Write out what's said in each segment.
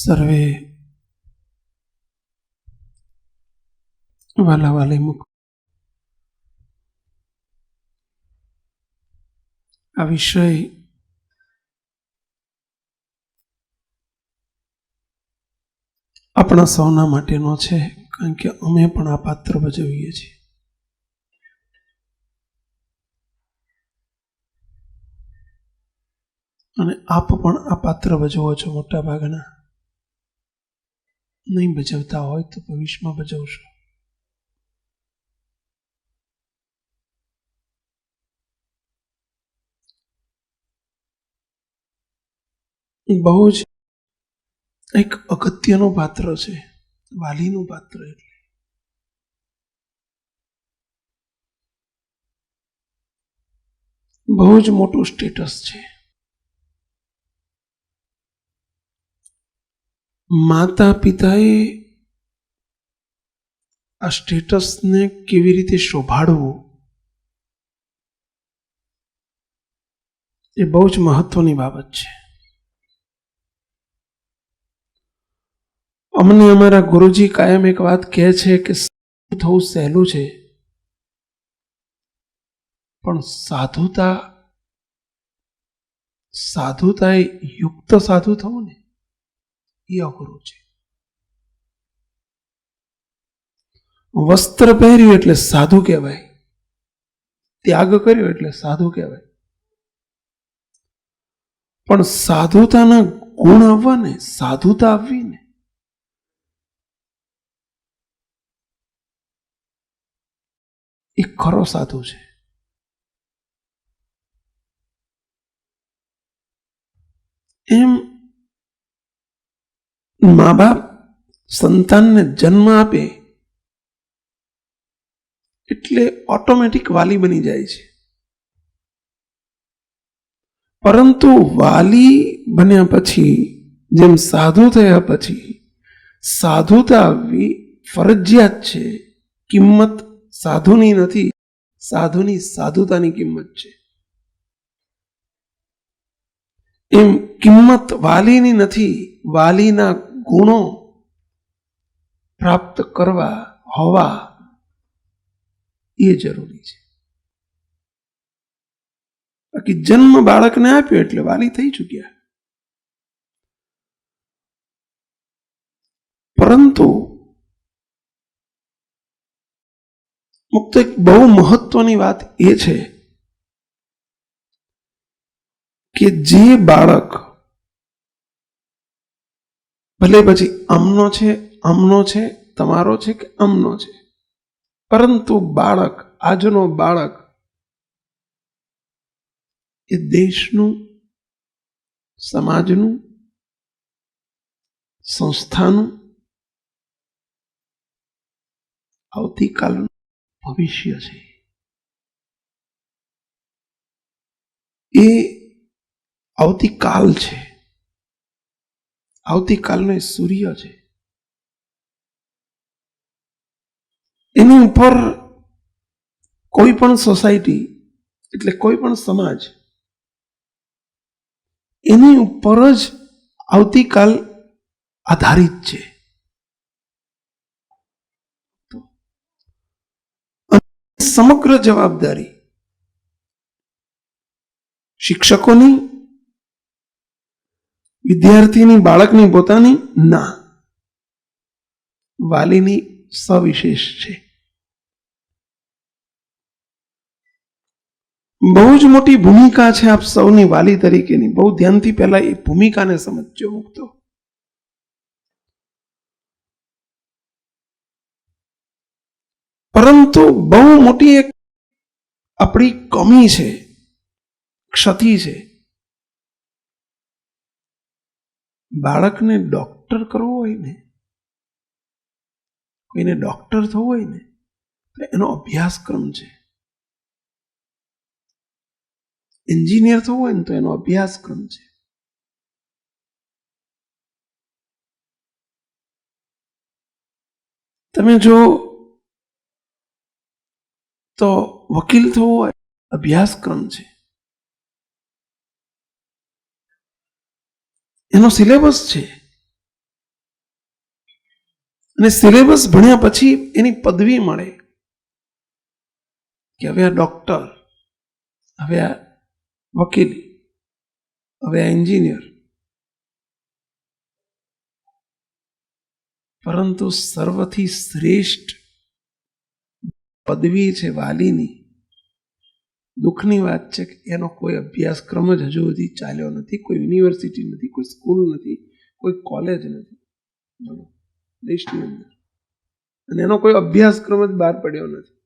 સર્વે વાલા વાલી મુખ આ વિષય આપણા સૌના માટેનો છે, કારણ કે અમે પણ આ પાત્ર ભજવીએ છીએ. અને આપ પણ આ પાત્ર ભજવો છો. મોટા ભાગના નહીં ભજવતા હોય તો ભવિષ્યમાં ભજવશો. બહુ જ એક અગત્યનું પાત્ર છે, વાલીનું પાત્ર. એટલે બહુ જ મોટું સ્ટેટસ છે. માતા પિતાએ આ સ્ટેટસને કેવી રીતે શોભાડવું એ બહુ જ મહત્વની બાબત છે. અમને અમારા ગુરુજી કાયમ એક વાત કહે છે કે થવું સહેલું છે, પણ સાધુતા યુક્ત સાધુ થવું ને એ અઘરું છે. વસ્ત્ર પહેર્યું એટલે સાધુ કહેવાય, ત્યાગ કર્યો એટલે સાધુ કહેવાય, પણ સાધુતાના ગુણ આવવા ને, સાધુતા આવવી ને, એ ખરો સાધુ છે. એમ મા બાપ સંતાનને જન્મ આપે એટલે ઓટોમેટિક વાલી બની જાય છે. પરંતુ વાલી બન્યા પછી, જેમ સાધુ થયા પછી સાધુતા આવવી ફરજિયાત છે. કિંમત સાધુની નથી, સાધુની સાધુતાની કિંમત છે. એમ કિંમત વાલીની નથી, વાલીના ગુણો પ્રાપ્ત કરવા હોવા એ જરૂરી છે. બાકી જન્મ બાળકને આપ્યો એટલે વાલી થઈ ચૂક્યા. પરંતુ મુક્ત એક બહુ મહત્વની વાત એ છે કે જે બાળક ભલે પછી આમનો છે, તમારો છે કે આમનો છે, પરંતુ બાળક, આજનો બાળક એ દેશનું, સમાજનું, સંસ્થાનું, આવતીકાલનું ભવિષ્ય છે. એ આવતીકાલ છે, આવતીકાલનો એ સૂર્ય છે. એની ઉપર કોઈ પણ સોસાયટી એટલે કોઈ પણ સમાજ એની ઉપર જ આવતીકાલ આધારિત છે. સમગ્ર જવાબદારી શિક્ષકોની, વિદ્યાર્થીની, બાળકની પોતાની ના, વાલીની સવિશેષ છે. બહુ જ મોટી ભૂમિકા છે આપ સૌની વાલી તરીકેની. બહુ ધ્યાનથી પહેલા એ ભૂમિકાને સમજજો. મુક્તો પરંતુ બહુ મોટી એક આપણી કમી છે, ક્ષતિ છે. બાળકને ડોક્ટર કરવો હોય ને, કોઈને ડોક્ટર થવું હોય ને, તો એનો અભ્યાસક્રમ છે. એન્જિનિયર થવું હોય ને તો એનો અભ્યાસક્રમ છે. તમે જો તો વકીલ થવું હોય, અભ્યાસક્રમ છે. એનો સિલેબસ છે. અને સિલેબસ ભણ્યા પછી એની પદવી મળે કે હવે આ ડોક્ટર, હવે આ વકીલ, હવે આ એન્જિનિયર. પરંતુ સર્વથી શ્રેષ્ઠ પદવી છે વાલીની. દુઃખની વાત છે કે એનો કોઈ અભ્યાસક્રમ જ હજુ સુધી ચાલ્યો નથી. કોઈ યુનિવર્સિટી નથી, કોઈ સ્કૂલ નથી, કોઈ કોલેજ નથી દેશની અંદર, અને એનો કોઈ અભ્યાસક્રમ જ બહાર પડ્યો નથી.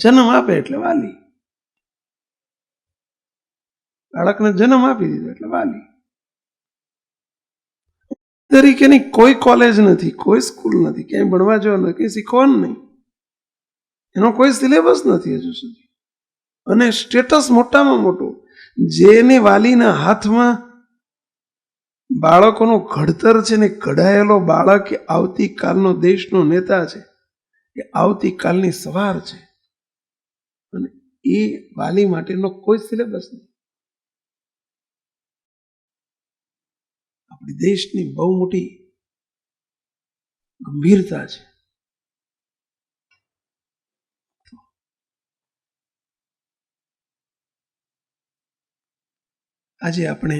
જન્મ આપે એટલે વાલી, બાળકને જન્મ આપી દીધો એટલે વાલી. તરીકેની કોઈ કોલેજ નથી, કોઈ સ્કૂલ નથી, ક્યાંય ભણવા જવા નથી, કંઈ શીખવાનું નહીં, એનો કોઈ સિલેબસ નથી હજુ સુધી. અને સ્ટેટસ મોટામાં મોટું, જેને વાલીના હાથમાં બાળકોનું ઘડતર છે ને ઘડાયેલો બાળક એ આવતીકાલનો દેશનો નેતા છે, એ આવતીકાલની સવાર છે, અને એ વાલી માટેનો કોઈ સિલેબસ નહીં. આપણી દેશની બહુ મોટી ગંભીરતા છે. આજે આપણે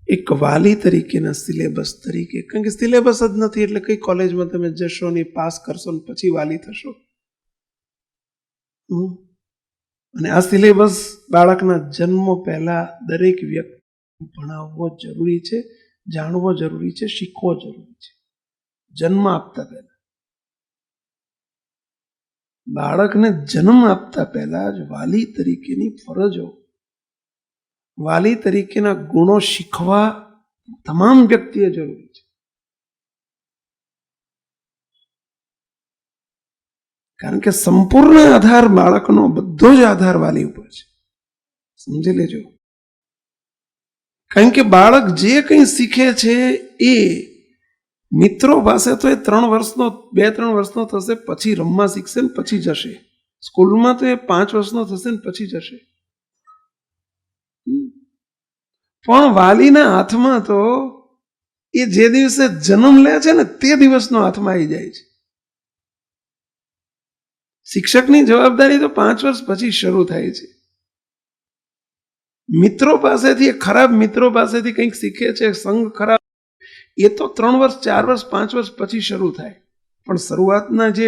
એક વાલી તરીકેના સિલેબસ તરીકે, કારણ કે સિલેબસ જ નથી એટલે કઈ કોલેજમાં તમે જશો ને પાસ કરશો ને પછી વાલી થશો. અને આ સિલેબસ બાળકના જન્મ પહેલા દરેક વ્યક્તિ ભણાવવો જરૂરી છે, જાણવો જરૂરી છે, શીખવો જરૂરી છે. જન્મ આપતા પહેલા, બાળકને જન્મ આપતા પહેલા જ વાલી તરીકેની ફરજો, વાલી તરીકેના ગુણો શીખવા તમામ વ્યક્તિએ જરૂરી છે. કારણ કે સંપૂર્ણ આધાર બાળકનો બધો જ આધાર વાલી ઉપર છે. સમજી લેજો. કારણ કે બાળક જે કંઈ શીખે છે એ મિત્રો પાસે તો એ 3 વર્ષનો 2-3 વર્ષનો થશે, પછી રમવા શીખશે ને પછી જશે. સ્કૂલમાં તો એ 5 વર્ષનો થશે ને પછી જશે. પણ વાલીના હાથમાં તો એ જે દિવસે જન્મ લે છે ને તે દિવસનો હાથમાં આવી જાય છે. શિક્ષકની જવાબદારી તો 5 વર્ષ પછી શરૂ થાય છે. મિત્રો પાસેથી, ખરાબ મિત્રો પાસેથી કંઈક શીખે છે, સંગ ખરાબ, એ તો 3 વર્ષ 4 વર્ષ 5 વર્ષ પછી શરૂ થાય. પણ શરૂઆતના જે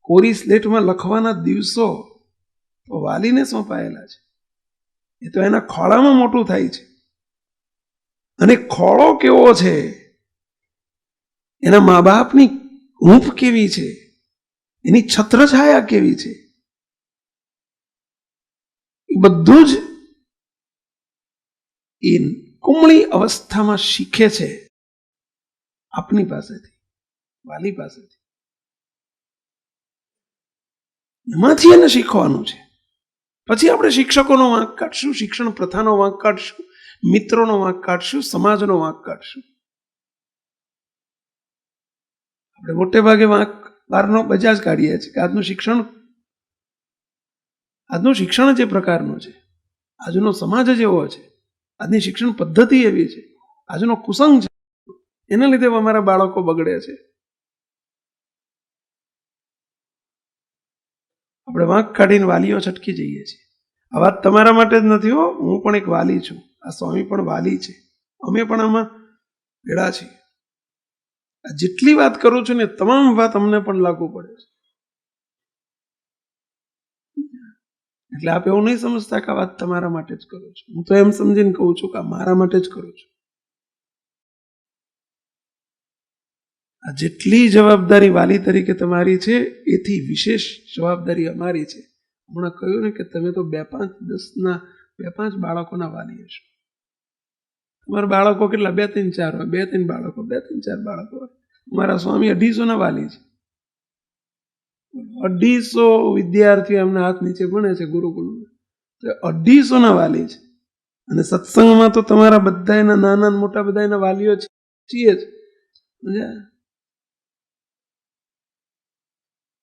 કોરી સ્લેટમાં લખવાના દિવસો તો વાલીને સોંપાયેલા છે. એ તો એના ખોળામાં મોટું થાય છે. અને ખોળો કેવો છે, એના મા બાપની હૂંફ કેવી છે, એની છત્રછાયા કેવી છે, એ બધું જ એ કુમળી અવસ્થામાં શીખે છે આપની પાસેથી, વાલી પાસેથી. એમાંથી એને શીખવાનું છે. પછી આપણે શિક્ષકોનો વાંક કાઢશું, શિક્ષણ પ્રથાનો વાંક કાઢશું, મિત્રોનો વાંક કાઢશું, સમાજનો વાંક કાઢશું. આપણે મોટે ભાગે વાંક બહારનો બજાજ કાઢીએ છીએ કે આજનું શિક્ષણ જે પ્રકારનું છે, આજનો સમાજ જ એવો છે, આજની શિક્ષણ પદ્ધતિ એવી છે, આજનો કુસંગ છે, એના લીધે અમારા બાળકો બગડે છે. આપણે વાંક કાઢીને વાલીઓ છટકી જઈએ છીએ. આ વાત તમારા માટે જ નથી હો, હું પણ એક વાલી છું, આ સ્વામી પણ વાલી છે, અમે પણ આમાં ભેળા છીએ. આ જેટલી વાત કરું છું ને તમામ વાત અમને પણ લાગુ પડે છે. એટલે આપ એવું નહીં સમજતા કે આ વાત તમારા માટે જ કરું છું. હું તો એમ સમજીને કહું છું કે આ મારા માટે જ કરું છું. આ જેટલી જવાબદારી વાલી તરીકે તમારી છે એથી વિશેષ જવાબદારી અમારી છે. હમણાં કહ્યું ને કે તમે તો 2-5 બાળકોના વાલી હશો. તમારા બાળકો કેટલા? 2-3-4 હોય, 2-3 બાળકો, 2-3-4 બાળકો હોય. અમારા સ્વામી 250 વાલી છે. 250 વિદ્યાર્થીઓ એમના હાથ નીચે ભણે છે ગુરુકુળમાં, તો 250 વાલી છે. અને સત્સંગમાં તો તમારા બધાના નાના મોટા બધાના વાલીઓ છીએ જ.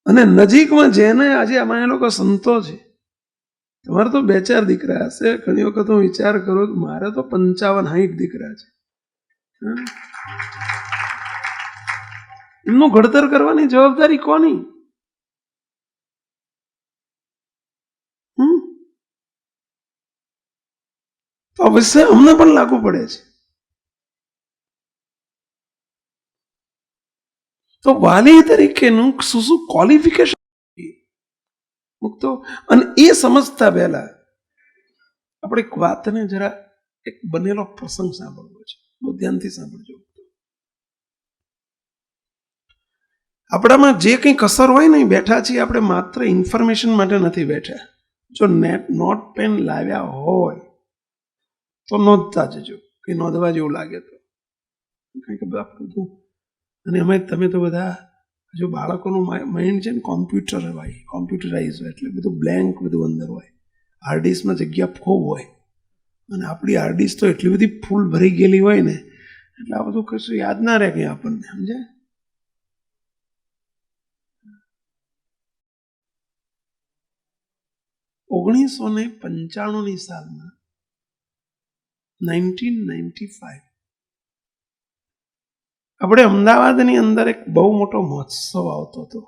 અને નજીકમાં જેને આજે અમારે લોકો સંતો છે, તમારે તો 2-4 દીકરા હશે. ઘણી વખત હું વિચાર કરું મારે તો 55-60 દીકરા છે. હા? એમનું ઘડતર કરવાની જવાબદારી કોની? તો અવશ્ય અમને પણ લાગુ પડે છે. તો વાલી તરીકેનું શું શું ક્વોલિફિકેશન મૂકતો, અને એ સમજતા પહેલા આપણે એક વાતને જરા એક બનેલો પ્રસંગ સાંભળવો છે. બહુ ધ્યાનથી સાંભળજો. આપણામાં જે કંઈ કસર હોય ને, બેઠા છીએ આપણે માત્ર ઇન્ફોર્મેશન માટે નથી બેઠા. જો નોટ પેન લાવ્યા હોય તો નોંધતા જજો, કે નોંધવા જેવું લાગે તો. કારણ કે બધું, અને એમાં તમે તો બધા જો બાળકોનું માઇન્ડ છે ને કોમ્પ્યુટરાઇઝ હોય, એટલે બધું બ્લેન્ક, બધું અંદર હોય. હાર્ડિસ્કમાં જગ્યા ખૂબ હોય, અને આપણી હાર્ડિસ્ક તો એટલી બધી ફૂલ ભરી ગયેલી હોય ને, એટલે આ બધું કશું યાદ ના રહે કંઈ આપણને, સમજે. 1995 સાલમાં 1995 આપણે અમદાવાદની અંદર એક બહુ મોટો મહોત્સવ આવતો હતો,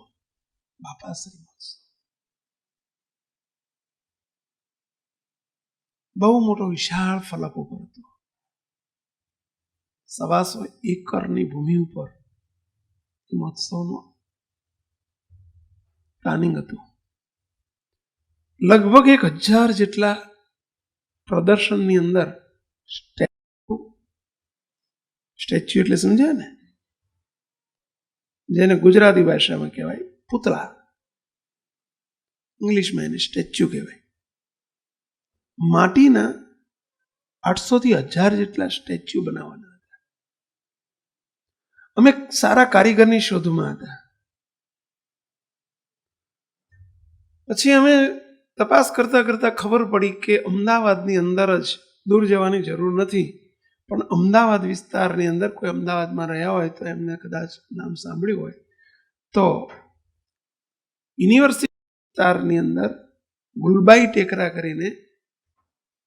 બાપાશ્રી મહોત્સવ. બહુ મોટો વિશાળ ફલક ઉપર હતો. 125 એકરની ભૂમિ ઉપર મહોત્સવનું પ્લાનિંગ હતું. લગભગ 1000 જેટલા પ્રદર્શનની અંદર સ્ટેચ્યુ એટલે સમજ્યા ને, જેને ગુજરાતી ભાષામાં કહેવાય પૂતળા, ઇંગ્લિશમાં એને સ્ટેચ્યુ કહેવાય. માટીના 800 થી 1000 જેટલા સ્ટેચ્યુ બનાવવાના હતા. અમે સારા કારીગરની શોધમાં હતા. પછી અમે તપાસ કરતા કરતા ખબર પડી કે અમદાવાદની અંદર જ, દૂર જવાની જરૂર નથી, પણ અમદાવાદ વિસ્તારની અંદર કોઈ અમદાવાદમાં રહ્યા હોય તો એમને કદાચ નામ સાંભળ્યું હોય તો યુનિવર્સિટી વિસ્તારની અંદર ગુલબાઈ ટેકરા કરીને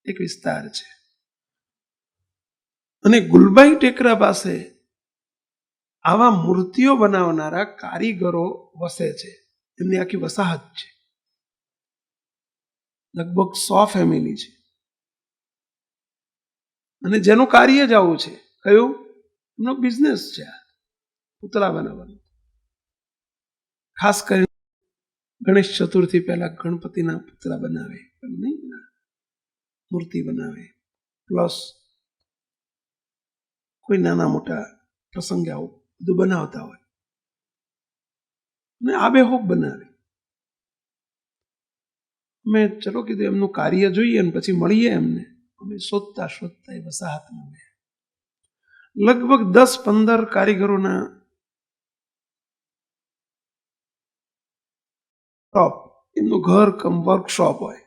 એક વિસ્તાર છે, અને ગુલબાઈ ટેકરા પાસે આવા મૂર્તિઓ બનાવનારા કારીગરો વસે છે. એમની આખી વસાહત છે, લગભગ 100 ફેમિલી છે, અને જેનું કાર્ય જ આવું છે. કયું? એમનો બિઝનેસ છે પૂતળા બનાવવાનો. ખાસ કરીને ગણેશ ચતુર્થી પહેલા ગણપતિના પૂતળા બનાવે, મૂર્તિ બનાવે, પ્લસ કોઈ નાના મોટા પ્રસંગે આવું બધું બનાવતા હોય, અને આબેહૂબ બનાવે. મેં ચલો કીધું એમનું કાર્ય જોઈએ ને પછી મળીએ એમને. અમે શોધતા શોધતા એ વસાહતમાં ગયા. લગભગ 10-15 કારીગરોના શોપ, એમનું ઘર કમ વર્કશોપ હોય,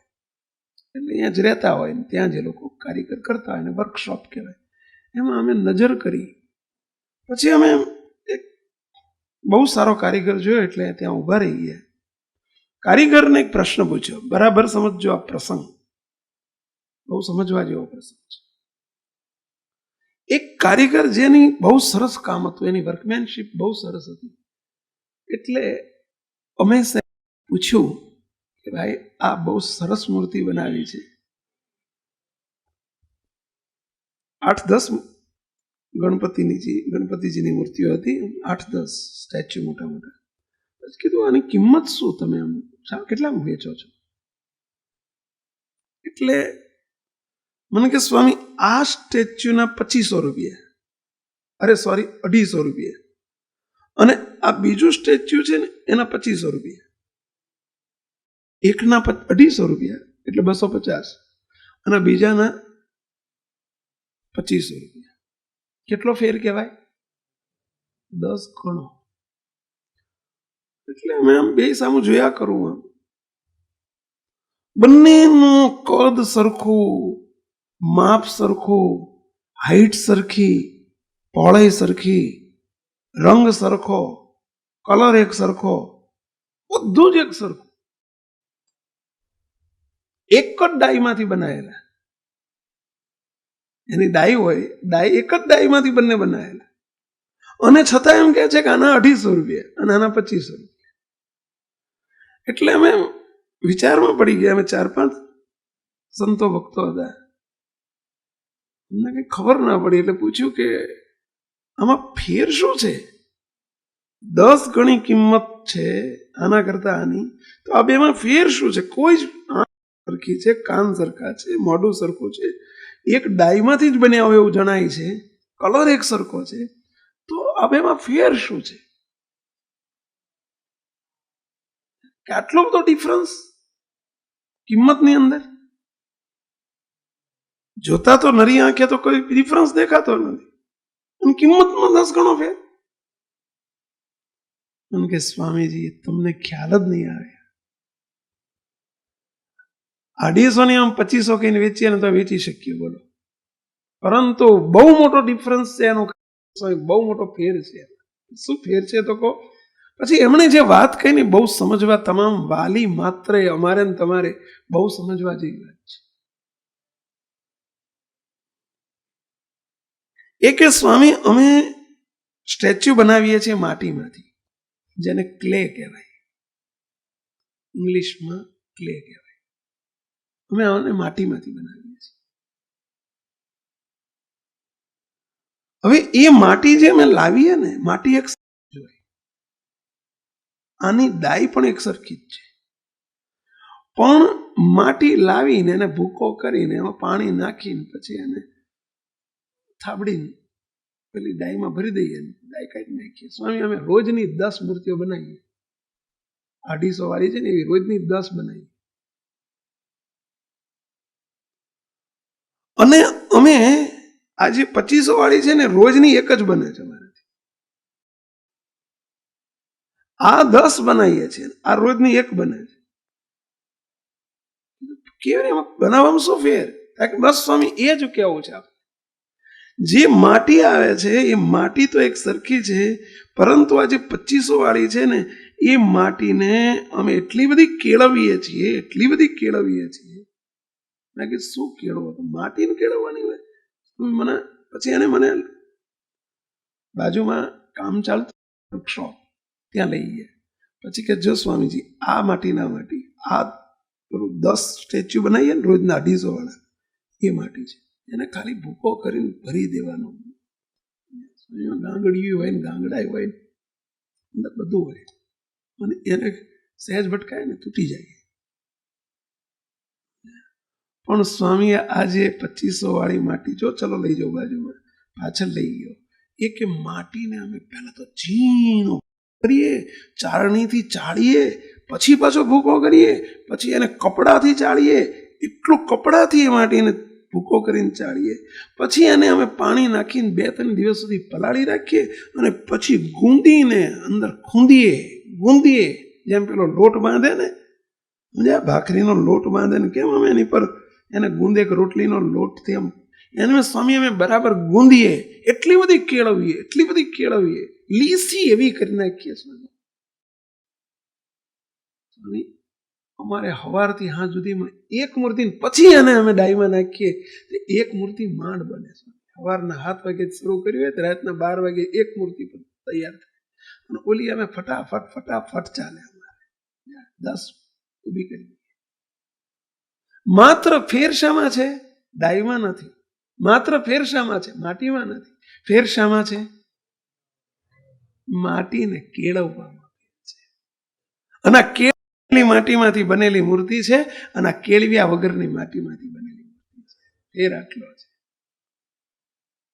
એટલે અહીંયા જ રહેતા હોય ને ત્યાં જ એ લોકો કારીગર કરતા હોય, ને વર્કશોપ કહેવાય. એમાં અમે નજર કરી. પછી અમે એક બહુ સારો કારીગર જોયો, એટલે ત્યાં ઊભા રહી ગયા. કારીગરને એક પ્રશ્ન પૂછ્યો, બરાબર સમજજો આ પ્રસંગ, બહુ સમજવા જેવો પ્રસંગ છે. એક કારીગર જેની બહુ સરસ કામ હતું, એની વર્કમેનશીપ બહુ સરસ હતી, એટલે અમે પૂછ્યું કે ભાઈ આ બહુ સરસ મૂર્તિ બનાવી છે. 8-10 ગણપતિજીની મૂર્તિઓ હતી, 8-10 સ્ટેચ્યુ મોટા મોટા. પછી કીધું આની કિંમત શું, તમે આમ કેટલામાં વેચો છો? એટલે મને કે સ્વામી આ સ્ટેચ્યુના 2500 રૂપિયા, અરે સોરી 250 રૂપિયા, અને આ બીજું સ્ટેચ્યુ છે ને એના 2500 રૂપિયા. એકના 250 રૂપિયા એટલે 250, અને બીજાના 2500 રૂપિયા. કેટલો ફેર કહેવાય? 10 ગણો. એટલે અમે આમ બે સામું જોયા કરું, આમ બંનેનું કદ સરખું, માપ સરખું, હાઈટ સરખી, પહોળાઈ સરખી, રંગ સરખો, કલર એક સરખો, બધું જ એક સરખું, એક જ ડાઈમાંથી બનાવેલા. એની ડાઈ હોય, ડાઈ એક જ ડાઈમાંથી બંને બનાવેલા, અને છતાં એમ કહે છે કે આના 250 રૂપિયા અને આના 2500 રૂપિયા. એટલે અમે વિચારમાં પડી ગયા. અમે 4-5 સંતો ભક્તો હતા, અમને કઈ ખબર ના પડી. એટલે પૂછ્યું કે આમાં ફેર શું છે? 10 ગણી કિંમત છે આના કરતા આની, તો આ બેમાં ફેર શું છે? કોઈ જ સરખી છે, કાન સરખા છે, મોઢું સરખું છે, એક ડાઈમાંથી જ બન્યા હોય એવું જણાય છે, કલર એક સરખો છે, તો આ બેમાં ફેર શું છે કે આટલો બધો ડિફરન્સ કિંમતની અંદર? જોતા તો નરી આંખે તો કોઈ ડિફરન્સ દેખાતો નથી, અને કિંમતમાં 10 ગણો ફેર. એમ કે સ્વામીજી તમને ખ્યાલ જ નહીં આવે. 250 ની આમ 2500 કહીને વેચીએ ને તો વેચી શકીએ, બોલો, પરંતુ બહુ મોટો ડિફરન્સ છે એનો, બહુ મોટો ફેર છે. શું ફેર છે તો કહો. પછી એમણે જે વાત કહી ને બહુ સમજવા, તમામ વાલી માત્ર અમારે ને તમારે બહુ સમજવા જેવી વાત છે. એ કે સ્વામી અમે સ્ટેચ્યુ બનાવીએ છીએ માટીમાંથી, જેને ક્લે કહેવાય, ઇંગ્લિશમાં ક્લે કહેવાય. અમે આને માટીમાંથી બનાવીએ છીએ. હવે એ માટી જે અમે લાવીએ ને, માટી એક હોય, આની ડાઈ પણ એક સરખી જ છે, પણ માટી લાવીને એને ભૂકો કરીને એમાં પાણી નાખીને પછી એને થાબડીને પેલી ડાઈમાં ભરી દઈએ, ડાઈ કાઢી નાખીએ. સ્વામી અમે રોજની 10 મૂર્તિઓ બનાવીએ, 250 વાળી છે ને એવી રોજની 10 બનાવીએ. અને અમે આજે 2500 વાળી છે ને રોજની એક જ બને છે અમારાથી. આ 10 બનાવીએ છીએ, આ રોજની એક બને છે. કેવી બનાવવામાં શું ફેર? બસ સ્વામી એ જ કેવું છે. જે માટી આવે છે એ માટી તો એક સરખી છે, પરંતુ આ જે 2500 વાળી છે ને એ માટીને અમે એટલી બધી કેળવીએ છીએ, એટલી બધી કેળવીએ છીએ. મેં કીધું શું કેળવો? તો માટીને કેળવવાની હોય. મને પછી એને મને બાજુમાં કામ ચાલતું વર્કશોપ, ત્યાં લઈ ગયા. પછી કે જો સ્વામીજી આ માટીના માટી, આ 10 સ્ટેચ્યુ બનાવીએ ને રોજના 250 વાળા, એ માટી છે, એને ખાલી ભૂકો કરીને ભરી દેવાનો. ગાંગડિયું હોય ને ગાંગડા હોય ને બધું હોય, અને એને સહેજ ભટકાય ને તૂટી જાય. પણ સ્વામીએ આજે 2500 વાળી માટી, જો ચલો લઈ જાઓ બાજુમાં, પાછળ લઈ ગયો. એ કે માટીને અમે પહેલા તો ઝીણો કરીએ, ચાળણીથી ચાળીએ, પછી પાછો ભૂકો કરીએ, પછી એને કપડાથી ચાળીએ, એટલું કપડાથી એ માટીને ભૂકો કરીને ચાળીએ, પછી એને અમે પાણી નાખીને 2-3 દિવસ સુધી પલાળી રાખીએ, અને પછી ગુંદીને અંદર ગુંદીએ, જેમ પેલો લોટ બાંધે ને, ભાખરીનો લોટ બાંધે ને કેમ અમે એની પર એને ગુંદે, રોટલીનો લોટથી આમ એને સ્વામી અમે બરાબર ગુંદીએ, એટલી બધી કેળવીએ, લીસી એવી કરી નાખીએ. સ્વામી અમારે સવારથી સાંજ સુધીમાં એક મૂર્તિ, પછી એને અમે ડાઈમાં નાખીએ તો એક મૂર્તિ માંડ બને. સવારના 7 વાગે શરૂ કર્યું હોય તો રાતના 12 વાગે એક મૂર્તિ તૈયાર થાય, અને ઓલી અમે ફટાફટ ચાલે. અમારે 10 ઊભી કરી. માત્ર ફેર શામાં છે? ડાઈમાં નથી. માત્ર ફેર શામાં છે? માટીમાં નથી. ફેર શામાં છે? માટીને કેળવવામાં છે. અને કેળવેલી માટીમાંથી બનેલી મૂર્તિ છે, અને કેળવ્યા વગરની માટીમાંથી બનેલી મૂર્તિ છે. ફેર આટલો છે.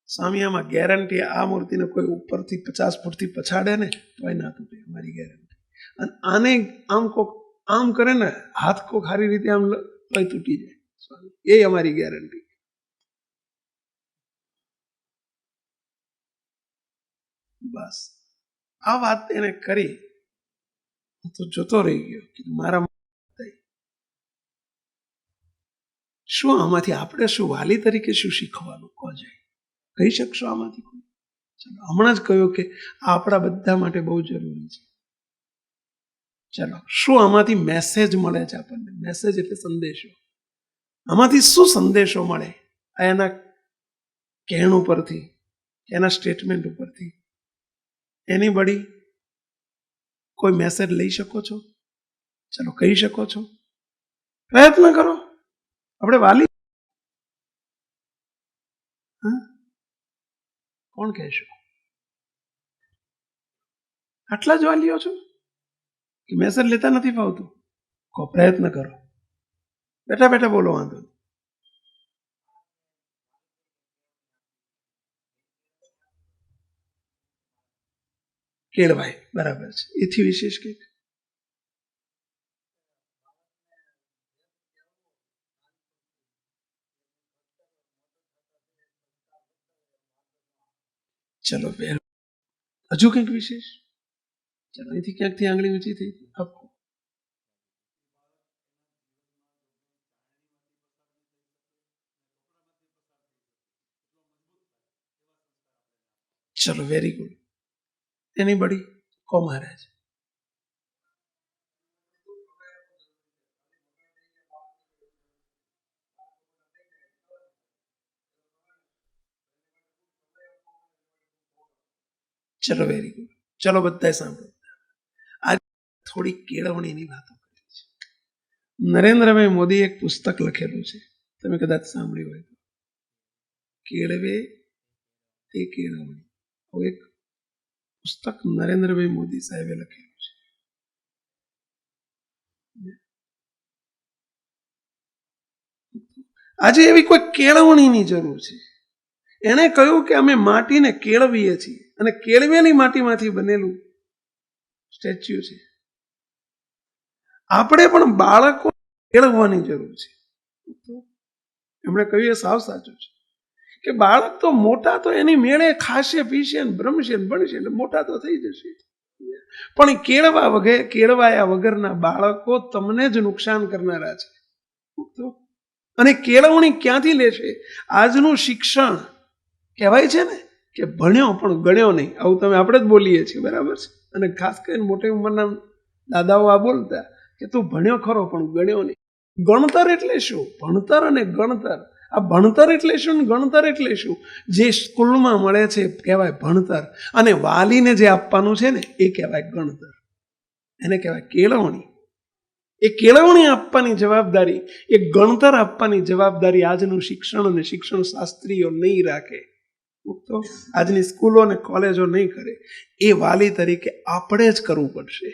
સ્વામી આમાં ગેરંટી, આ મૂર્તિને કોઈ ઉપરથી 50 ફૂટથી પછાડે ને તોય ના તૂટે, અમારી ગેરંટી. અને આને આમ કરે ને, હાથ કોક સારી રીતે આમ તોય તૂટી જાય. સ્વામી એ અમારી ગેરંટી. બસ આ વાત એને કરી તો જોતો રહી ગયો કે મારા શું આમાંથી આપણે શું વાલી તરીકે શું શીખવાનું કહો જાય? કહી શકશો આમાંથી કોઈ? ચલો, હમણાં જ કહ્યું કે આ આપણા બધા માટે બહુ જરૂરી છે. ચલો, શું આમાંથી મેસેજ મળે છે આપણને? મેસેજ એટલે સંદેશો. આમાંથી શું સંદેશો મળે? એના કહેણ ઉપરથી, એના સ્ટેટમેન્ટ ઉપરથી એનીબડી કોઈ મેસેજ લઈ શકો છો? ચલો કહી શકો છો? પ્રયત્ન કરો. આપણે વાલી કોણ કહેશો? આટલા જ વાલીઓ છો કે મેસેજ લેતા નથી ફાવતું? કહો, પ્રયત્ન કરો. બેઠા બેઠા બોલો, વાંધો નહીં. કેળવાય, બરાબર છે. એથી વિશેષ કંઈક? ચલો, હજુ કંઈક વિશેષ? ચલો, અહીંથી ક્યાંકથી આંગળી ઊંચી થઈ આપો. ચલો, વેરી ગુડ. એનીબડી? કો મહારાજ. ચલો, વેરી ગુડ. ચલો, બધાએ સાંભળો. આજ થોડી કેળવણીની વાતો કરી છે. નરેન્દ્રભાઈ મોદી એક પુસ્તક લખેલું છે, તમે કદાચ સાંભળ્યું હોય તો, કેળવે તે કેળવણી. એક પુસ્તક નરેન્દ્રભાઈ મોદી સાહેબે લખેલું છે. આજે એવી કોઈ કેળવણીની જરૂર છે. એણે કહ્યું કે અમે માટીને કેળવીએ છીએ અને કેળવેલી માટીમાંથી બનેલું સ્ટેચ્યુ છે. આપણે પણ બાળકો કેળવવાની જરૂર છે. એમણે કહ્યું એ સાવ સાચું છે કે બાળક તો મોટા તો એની મેળે ખાશે, પીશે, ભ્રમશે, ભણશે, એટલે મોટા તો થઈ જશે. પણ કેળવાયા વગરના બાળકો તમને જ નુકસાન કરનારા છે. અને કેળવણી ક્યાંથી લેશે? આજનું શિક્ષણ કહેવાય છે ને કે ભણ્યો પણ ગણ્યો નહીં. આવું તમે આપણે જ બોલીએ છીએ, બરાબર છે. અને ખાસ કરીને મોટી ઉંમરના દાદાઓ આ બોલતા કે તું ભણ્યો ખરો પણ ગણ્યો નહીં. ગણતર એટલે શું? ભણતર અને ગણતર. આ ભણતર એટલે શું ને ગણતર એટલે શું? જે સ્કૂલમાં મળે છે કહેવાય ભણતર, અને વાલીને જે આપવાનું છે ને એ કહેવાય ગણતર. એને કહેવાય કેળવણી. એ કેળવણી આપવાની જવાબદારી, એ ગણતર આપવાની જવાબદારી આજનું શિક્ષણ અને શિક્ષણ શાસ્ત્રીઓ નહીં રાખે, તો આજની સ્કૂલો અને કોલેજો નહીં કરે. એ વાલી તરીકે આપણે જ કરવું પડશે.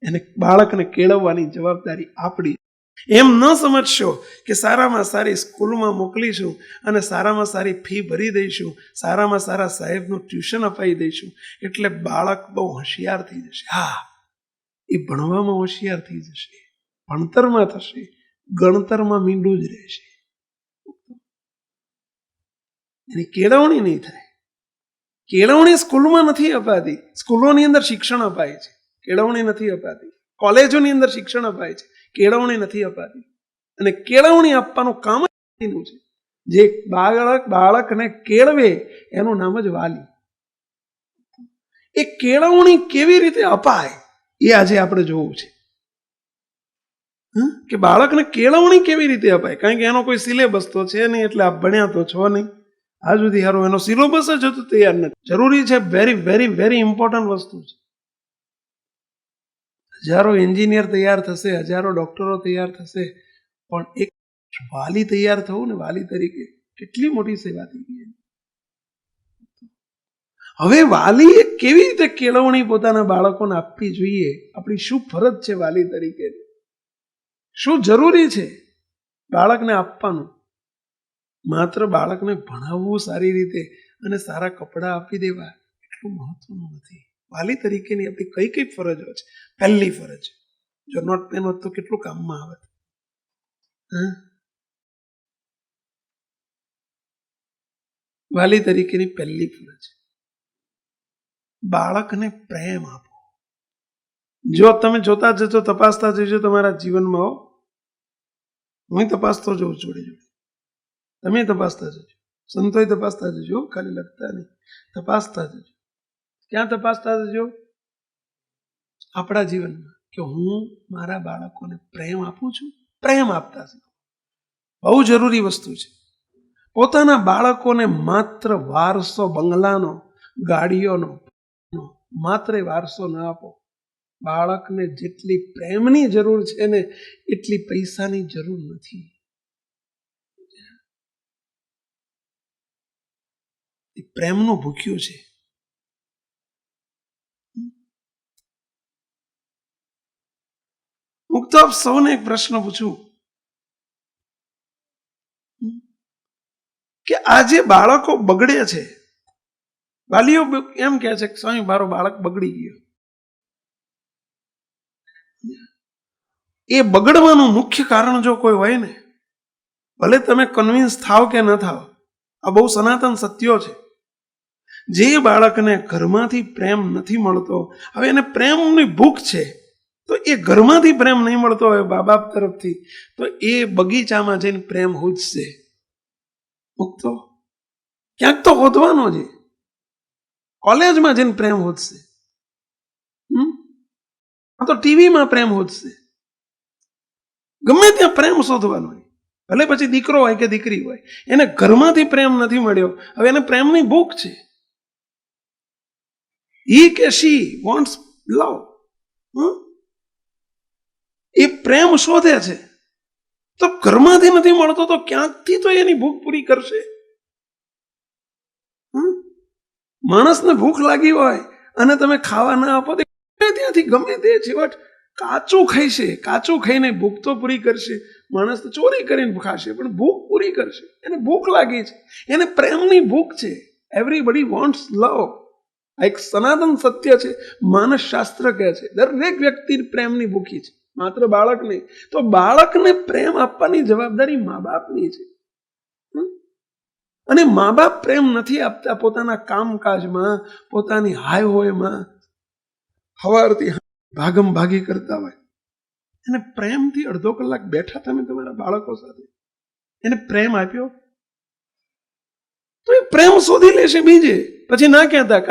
એને બાળકને કેળવવાની જવાબદારી આપણી. એમ ન સમજશો કે સારામાં સારી સ્કૂલમાં મોકલીશું અને સારામાં સારી ફી ભરી દઈશું, સારામાં સારા સાહેબનું ટ્યુશન અપાઈ દઈશું એટલે બાળક બહુ હોશિયાર થઈ જશે. હા, એ ભણવામાં હોશિયાર થઈ જશે, ભણતરમાં થશે, ગણતરમાં મીંડું જ રહેશે. એની કેળવણી નહીં થાય. કેળવણી સ્કૂલમાં નથી અપાતી. સ્કૂલોની અંદર શિક્ષણ અપાય છે, કેળવણી નથી અપાતી. કોલેજોની અંદર શિક્ષણ અપાય છે, કેળવણી નથી અપાતી. અને કેળવણી આપવાનું કામ જ એનું છે. જે બાળકને કેળવે એનું નામ જ વાલી. એ કેળવણી કેવી રીતે અપાય એ આજે આપણે જોવું છે કે બાળકને કેળવણી કેવી રીતે અપાય. કારણ કે એનો કોઈ સિલેબસ તો છે નહીં, એટલે આપ ભણ્યા તો છો નહીં. આ સુધી સારું એનો સિલેબસ જ હજુ તૈયાર નથી. જરૂરી છે, વેરી વેરી વેરી ઇમ્પોર્ટન્ટ વસ્તુ છે. હજારો એન્જિનિયર તૈયાર થશે, હજારો ડોક્ટરો તૈયાર થશે, પણ એક વાલી તૈયાર થવું ને, વાલી તરીકે કેટલી મોટી સેવા થઈ ગઈ. હવે વાલીએ કેવી રીતે કેળવણી પોતાના બાળકોને આપવી જોઈએ? આપણી શું ફરજ છે વાલી તરીકે? શું જરૂરી છે બાળકને આપવાનું? માત્ર બાળકને ભણાવવું સારી રીતે અને સારા કપડાં આપી દેવા એટલું મહત્વનું નથી. વાલી તરીકેની આપણી કઈ કઈ ફરજો છે? પહેલી ફરજ, જો નોટ પેન હોત તો કેટલું કામમાં આવે. વાલી તરીકેની પહેલી ફરજ, બાળકને પ્રેમ આપો. જો તમે જોતા જજો, તપાસતા જજો તમારા જીવનમાં, હું તપાસતો જઉં જોડે જોડે, તમે તપાસતા જજો, સંતોય તપાસતા જજો, ખાલી લખતા નહીં, તપાસતા જજો. ક્યાં તપાસતા જજો? આપણા જીવનમાં, કે હું મારા બાળકોને પ્રેમ આપું છું. પ્રેમ આપતા શીખો, બહુ જરૂરી વસ્તુ છે. પોતાના બાળકોને માત્ર વારસો બંગલાનો, ગાડીઓનો માત્ર વારસો ન આપો. બાળકને જેટલી પ્રેમની જરૂર છે ને એટલી પૈસાની જરૂર નથી. પ્રેમનું ભૂખ્યું છે. હું તો આપ સૌને એક પ્રશ્ન પૂછું કે આજે બાળકો બગડે છે, વાલીઓ એમ કહે છે કે સ્વામી મારો બાળક બગડી ગયો. એ બગડવાનું મુખ્ય કારણ જો કોઈ હોય ને, ભલે તમે કન્વિન્સ થાવ કે ન થાવ, આ બહુ સનાતન સત્યો છે. જે બાળકને ઘરમાંથી પ્રેમ નથી મળતો, હવે એને પ્રેમની ભૂખ છે, તો એ ઘરમાંથી પ્રેમ નહીં મળતો હોય મા બાપ તરફથી, તો એ બગીચામાં જઈને પ્રેમ હોદશે. મુક્તો ક્યાંક તો હોદવાનો છે, કોલેજમાં જઈને પ્રેમ હોદશે, તો ટીવીમાં પ્રેમ હોદશે, ગમે ત્યાં પ્રેમ શોધવાનો હોય. ભલે પછી દીકરો હોય કે દીકરી હોય, એને ઘરમાંથી પ્રેમ નથી મળ્યો, હવે એને પ્રેમની ભૂખ છે. he કે she wants love. એ પ્રેમ શોધે છે, તો ઘરમાંથી નથી મળતો તો ક્યાંકથી તો એની ભૂખ પૂરી કરશે. માણસને ભૂખ લાગી હોય અને તમે ખાવા ના આપો તો ત્યાંથી ગમે તે છેવટ કાચું ખાઈશે, કાચું ખાઈને ભૂખ તો પૂરી કરશે. માણસ તો ચોરી કરીને ખાશે પણ ભૂખ પૂરી કરશે. એને ભૂખ લાગી છે, એને પ્રેમની ભૂખ છે. એવરીબડી વોન્ટ્સ લવ. આ એક સનાતન સત્ય છે. માનસ શાસ્ત્ર કહે છે દરેક વ્યક્તિ પ્રેમની ભૂખી છે, માત્ર બાળક નહીં. તો બાળકને પ્રેમ આપવાની જવાબદારી મા બાપની છે. અને મા બાપ પ્રેમ નથી આપતા પોતાના કામકાજમાં, પોતાની હાય હોયમાં, સવારથી ભાગમ ભાગી કરતા હોય. એને પ્રેમથી અડધો કલાક બેઠા તમે તમારા બાળકો સાથે, એને પ્રેમ આપ્યો તો એ પ્રેમ શોધી લેશે બીજે. પછી ના કહેતા,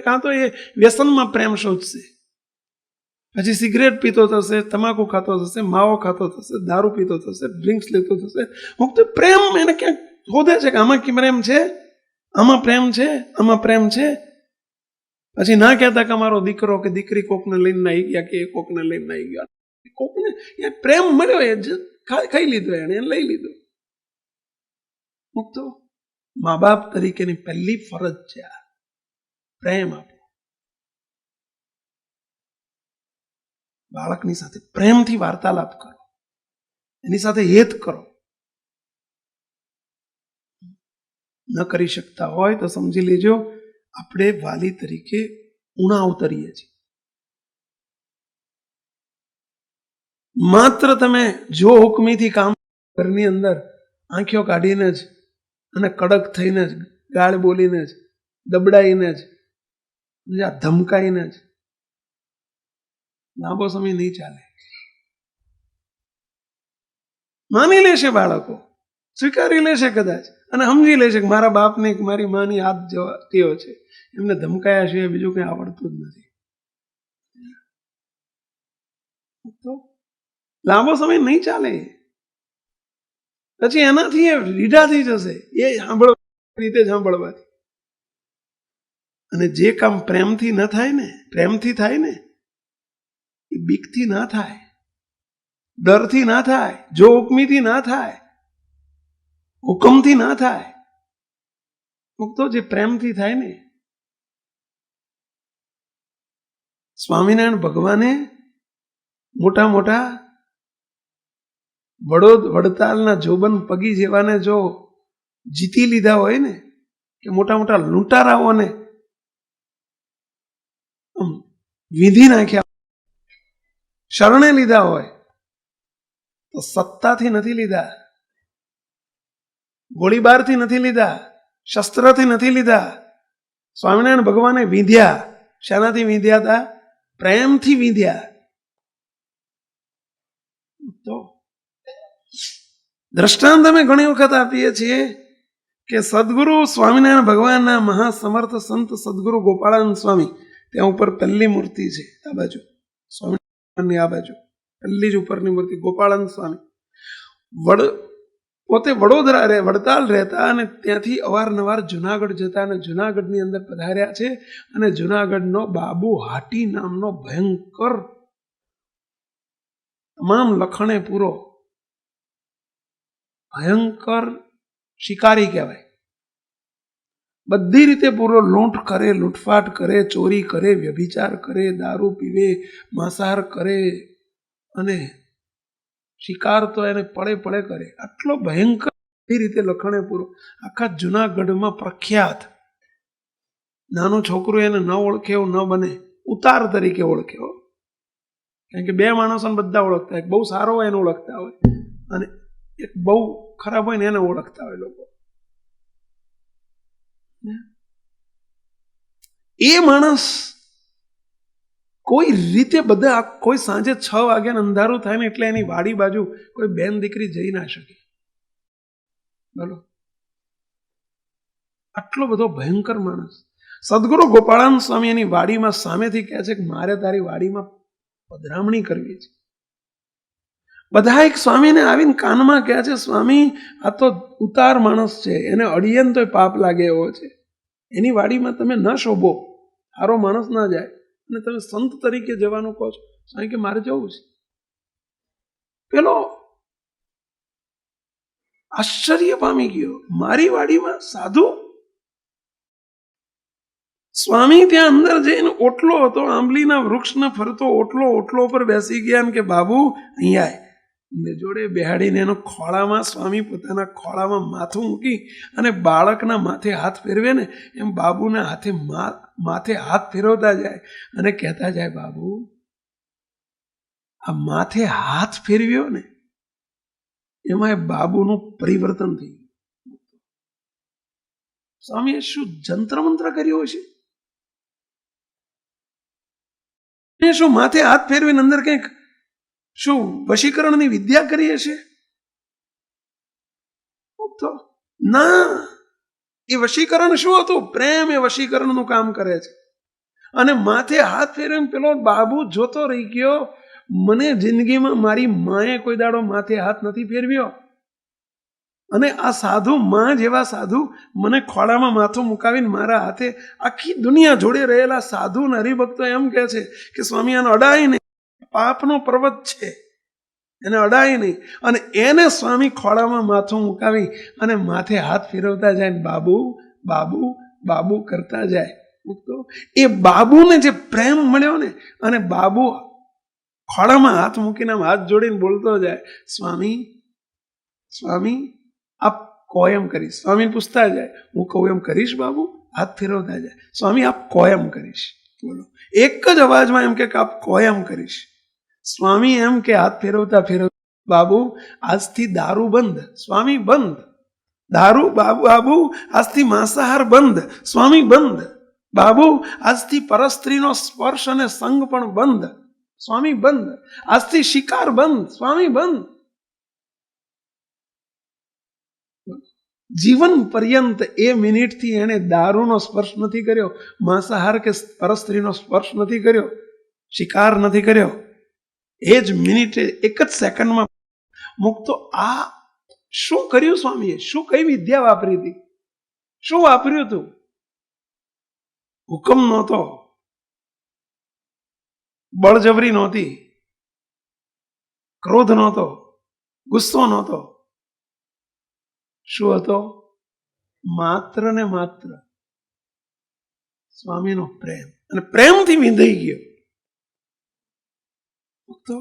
કાં તો એ વ્યસનમાં પ્રેમ શોધશે, પછી સિગરેટ પીતો થશે, તમાકુ ખાતો થશે, માવો ખાતો થશે, દારૂ પીતો થશે, ડ્રિંક્સ લેતો થશે. હું તો પ્રેમ એને ક્યાંક શોધે છે કે આમાં પ્રેમ છે, આમાં પ્રેમ છે, આમાં પ્રેમ છે. પછી ના કહેતા કે અમારો દીકરો કે દીકરી કોકને લઈને આવી ગયા કે કોકને લઈને આવી ગયા. કોકને એ પ્રેમ મળ્યો, એ ખાઈ લીધો, એને લઈ લીધો. મુક્તો મા બાપ તરીકેની પહેલી ફરજ છે આ, પ્રેમ આપો. બાળકની સાથે પ્રેમથી વાર્તાલાપ કરો, એની સાથે હેત કરો. ન કરી શકતા હોય તો સમજી લેજો આપણે વાલી તરીકે ઉણા ઉતરીએ છીએ. માત્ર તમે જો હુકમીથી કામ ઘરની અંદર આંખો કાઢીને જ અને કડક થઈને જ, ગાળ બોલીને જ, દબડાઈને જ, ધમકાઈને જ લાંબો સમય નહીં ચાલે. માની લેશે બાળકો, સ્વીકારી લેશે કદાચ, અને સમજી લેશે કે મારા બાપની મારી માની હાથ જેવા ટેવ છે, એમને ધમકાયા છે બીજું કંઈ આવડતું જ નથી. તો લાંબો સમય નહીં ચાલે, પછી એનાથી એ રીઢા થઈ જશે, એ રીતે સાંભળવાથી. અને જે કામ પ્રેમથી ન થાય ને, પ્રેમથી થાય ને, એ બીકથી ના થાય, ડરથી ના થાય, જો હુકમીથી ના થાય, હુકમથી ના થાય. તો જે પ્રેમથી થાય ને, સ્વામિનારાયણ ભગવાને મોટા મોટા વડતાલના જોબન પગી જેવાને જો જીતી લીધા હોય ને, કે મોટા મોટા લૂંટારાઓને વિધિ નાખ્યા, શરણે લીધા હોય, તો સત્તાથી નથી લીધા, ગોળીબારથી નથી લીધા, શસ્ત્રથી નથી લીધા. સ્વામિનારાયણ ભગવાને વિંધ્યા. શાનાથી વિંધ્યા હતા? પ્રેમથી વિંધ્યા. તો દ્રષ્ટાંત અમે ઘણી વખત આપીએ છીએ કે સદગુરુ સ્વામિનારાયણ ભગવાનના મહાસમર્થ સંત સદગુરુ ગોપાળાનંદ સ્વામી, ત્યાં ઉપર પહેલી મૂર્તિ છે, આ બાજુ સ્વામિનારાયણની આ બાજુ પહેલી જ ઉપરની મૂર્તિ ગોપાળાનંદ સ્વામી. પોતે વડતાલ રહેતા અને ત્યાંથી અવારનવાર જુનાગઢ જતા અને જુનાગઢની અંદર પધાર્યા છે. અને જુનાગઢનો બાબુ હાટી નામનો ભયંકર તમામ લખણે પૂરો ભયંકર શિકારી કહેવાય. બધી રીતે પૂરો લૂંટ કરે, લૂંટફાટ કરે, ચોરી કરે, વ્યભિચાર કરે, દારૂ પીવે, માંસાહાર કરે અને શિકાર તો એને પડે પડે કરે. આટલો ભયંકર રીતે લખણે પૂરો, આખા જુનાગઢમાં પ્રખ્યાત. નાનું છોકરું એને ન ઓળખે એવું ન બને, ઉતાર તરીકે ઓળખ્યો. કારણ કે બે માણસોને બધા ઓળખતા, એક બહુ સારો હોય એને ઓળખતા હોય અને એક બહુ ખરાબ હોય ને એને ઓળખતા હોય લોકો. એ માણસ કોઈ રીતે બધા, કોઈ સાંજે 6 વાગ્યા અંધારું થાય ને એટલે એની વાડી બાજુ કોઈ બેન દીકરી જઈ ના શકે. બોલો, આટલો બધો ભયંકર માણસ. સદગુરુ ગોપાળાનંદ સ્વામી એની વાડીમાં સામેથી કહે છે કે મારે તારી વાડીમાં પધરામણી કરવી છે. બધા એક સ્વામીને આવીને કાનમાં કહે છે, સ્વામી આ તો ઉતાર માણસ છે, એને અડીએ ને તોય પાપ લાગે એવો છે, એની વાડીમાં તમે ન શોભો, સારો માણસ ના જાય, અને તમે સંત તરીકે જવાનું કહો છો. સ્વામી કે મારે જવું છે. પેલો આશ્ચર્ય પામી ગયો, મારી વાડીમાં સાધુ? સ્વામી ત્યાં અંદર જઈને ઓટલો હતો, આંબલીના વૃક્ષને ફરતો ઓટલો પર બેસી ગયા કે બાબુ અહીંયા જોડે બેહાડીને એનો ખોળામાં, સ્વામી પોતાના ખોળામાં માથું મૂકી અને બાળકના માથે હાથ ફેરવે ને એમ બાબુના માથે હાથ ફેરવતા જાય અને કહેતા જાય, બાબુ આ માથે હાથ ફેરવ્યો ને એમાં એ બાબુનું પરિવર્તન થઈ ગયું. સ્વામીએ શું જંત્ર મંત્ર કર્યો હશે? શું માથે હાથ ફેરવીને અંદર કંઈક શું વશીકરણની વિદ્યા કરી હશે? તો ના, એ વશીકરણ શું હતું? પ્રેમ એ વશીકરણનું કામ કરે છે. અને માથે હાથ ફેરવીને પેલો બાબુ જોતો રહી ગયો, મને જિંદગીમાં મારી માએ કોઈ દાડો માથે હાથ નથી ફેરવ્યો, અને આ સાધુ, માં જેવા સાધુ મને ખોળામાં માથું મુકાવીને મારા હાથે, આખી દુનિયા જોડે રહેલા સાધુ ને હરિભક્તો એમ કહે છે કે સ્વામી આને અડાય નહીં, પાપનો પર્વત છે, એને અડાય નહીં. અને એને સ્વામી ખોળામાં માથું મુકાવી અને માથે હાથ ફેરવતા જાય, બાબુ બાબુ બાબુ કરતા જાય. એ બાબુને જે પ્રેમ મળ્યો ને, અને બાબુ ખોળામાં હાથ મૂકીને હાથ જોડીને બોલતો જાય, સ્વામી સ્વામી આપ કહો એમ કરીશ. સ્વામી પૂછતા જાય, હું કહું એમ કરીશ બાબુ? હાથ ફેરવતા જાય, સ્વામી આપ કહો એમ કરીશ. બોલો, એક જ અવાજમાં એમ કે આપ કહો એમ કરીશ. સ્વામી એમ કે હાથ ફેરવતા ફેરવતા, બાબુ આજથી દારૂ બંધ. સ્વામી બંધ. દારૂ બાબુ આજથી માંસાહાર બંધ. સ્વામી બંધ. બાબુ આજથી પરસ્ત્રીનો સ્પર્શ અને સંગ પણ બંધ. સ્વામી બંધ. આજથી શિકાર બંધ. સ્વામી બંધ. જીવન પર્યંત એ મિનિટથી એને દારૂનો સ્પર્શ નથી કર્યો, માંસાહાર કે પરસ્ત્રીનો સ્પર્શ નથી કર્યો, શિકાર નથી કર્યો. એ જ મિનિટે, એક જ સેકન્ડમાં મુક્તો. આ શું કર્યું સ્વામીએ? શું કઈ વિદ્યા વાપરી હતી? શું વાપર્યું હતું? હુકમ નહોતો, બળજબરી નહોતી, ક્રોધ નહોતો, ગુસ્સો નહોતો. શું હતો? માત્ર ને માત્ર સ્વામીનો પ્રેમ. અને પ્રેમથી વિંધાઈ ગયો. તો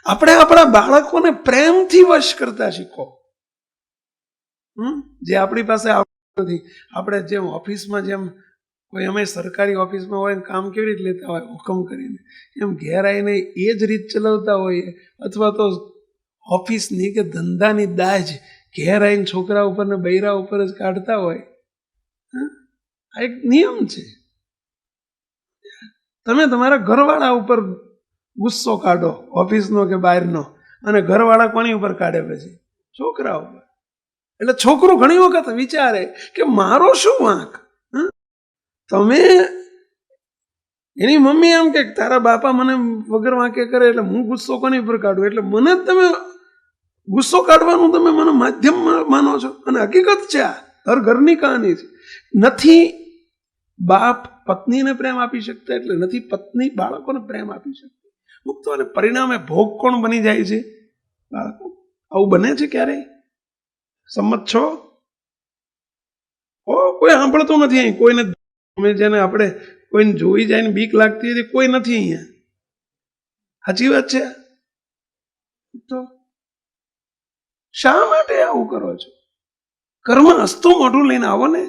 આપણે આપણા બાળકોને પ્રેમથી વશ કરતા શીખો. જે આપણી પાસે નથી. આપણે જેમ ઓફિસમાં, જેમ કોઈ અમે સરકારી ઓફિસમાં હોય કામ કેવી રીતે લેતા હોય હુકમ કરીને, એમ ઘેર આવીને એ જ રીત ચલાવતા હોઈએ, અથવા તો ઓફિસની કે ધંધાની દાજ ઘેર આવીને છોકરા ઉપર ને બૈરા ઉપર જ કાઢતા હોય. આ એક નિયમ છે. તમે તમારા ઘરવાળા ઉપર ગુસ્સો કાઢો, ઓફિસનો કે બહારનો, અને ઘરવાળા કોની ઉપર કાઢે? પછી છોકરા ઉપર. એટલે છોકરું ઘણી વખત વિચારે કે મારો શું વાંક? તમે, એની મમ્મી એમ કે તારા બાપા મને વગર વાંકે કરે એટલે હું ગુસ્સો કોની ઉપર કાઢું, એટલે મને જ તમે ગુસ્સો કાઢવાનું તમે મને માધ્યમ માનો છો, અને હકીકત છે આ હર ઘરની કહાની છે. નથી બાપ પત્નીને પ્રેમ આપી શકતા, એટલે નથી પત્ની બાળકોને પ્રેમ આપી શકતી. મુક્તો અને પરિણામે ભોગ કોણ બની જાય છે? બાળકો. આવું બને છે ક્યારેય? સંમત છો? કોઈ સાંભળતું નથી અહીં, કોઈને અમે જેને આપણે કોઈને જોઈ જાય ને બીક લાગતી હતી કોઈ નથી અહીંયા. સાચી વાત છે. તો શા માટે આવું કરો છો? ઘરમાં હસતું મોઢું લઈને આવો ને.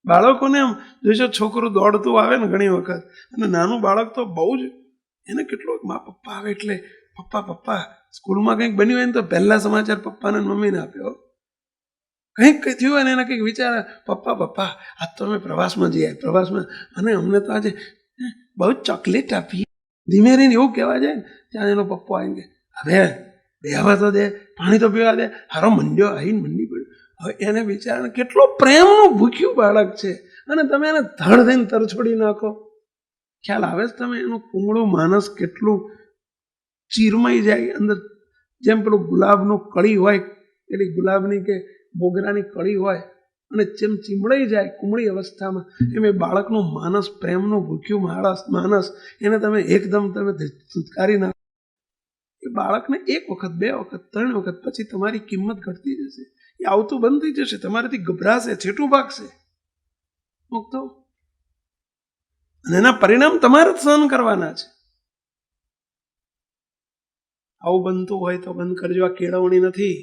બાળકોને આમ જોઈશો, છોકરું દોડતું આવે ને ઘણી વખત, અને નાનું બાળક તો બહુ જ એને કેટલું મા પપ્પા આવે એટલે પપ્પા પપ્પા. સ્કૂલમાં કંઈક બન્યું હોય ને તો પહેલા સમાચાર પપ્પાને મમ્મીને આપ્યો. કંઈક થયું હોય ને એને કંઈક વિચાર, પપ્પા પપ્પા આજ તો અમે પ્રવાસમાં જઈએ, પ્રવાસમાં, અને અમને તો આજે બહુ ચોકલેટ આપી. ધીમે રહીને એવું કહેવા જાય ને ત્યાં એનો પપ્પો આવીને હવે બેહવા તો દે, પાણી તો પીવા દે. હારો મંડ્યો આવીને મંડી પડ્યો. હવે એને બિચારાને કેટલો પ્રેમનું ભૂખ્યું બાળક છે, અને તમે એને ધડ દઈને તરછોડી નાખો. ખ્યાલ આવે છે તમે એનું કુમળું માનસ કેટલું ચીરમાઈ જાય અંદર, જેમ પેલું ગુલાબનું કળી હોય, પેલી ગુલાબની કે બોગરાની કળી હોય અને જેમ ચીમડાઈ જાય કુમળી અવસ્થામાં, એમ એ બાળકનું માનસ, પ્રેમનું ભૂખ્યું માનસ, એને તમે એકદમ તમે ધુતકારી નાખો. એ બાળકને એક વખત, બે વખત, ત્રણ વખત પછી તમારી કિંમત ઘટતી જશે. એ આવતું બંધ થઈ જશે, તમારાથી ગભરાશે, છેટું ભાગશે. મુક્તો. અને એના પરિણામ તમારે જ સહન કરવાના છે. આવું બનતું હોય તો બંધ કરજો. આ કેળવણી નથી.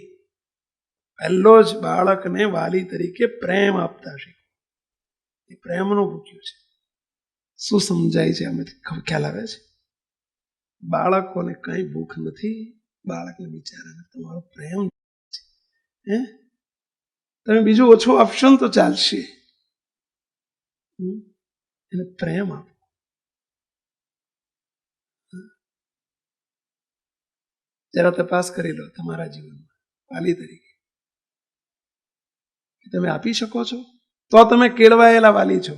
પહેલો જ બાળકને વાલી તરીકે પ્રેમ આપતા શીખો. એ પ્રેમનું ભૂખ્યું છે. શું સમજાય છે? અમે ખ્યાલ આવે છે? બાળકોને કઈ ભૂખ નથી. બાળકને બિચારાને તમારો પ્રેમ છે. તમે બીજું ઓછું આપશો ને તો ચાલશે. એને પ્રેમ આપો. જરા તપાસ કરી લો તમારા જીવનમાં વાલી તરીકે તમે આપી શકો છો, તો તમે કેળવાયેલા વાલી છો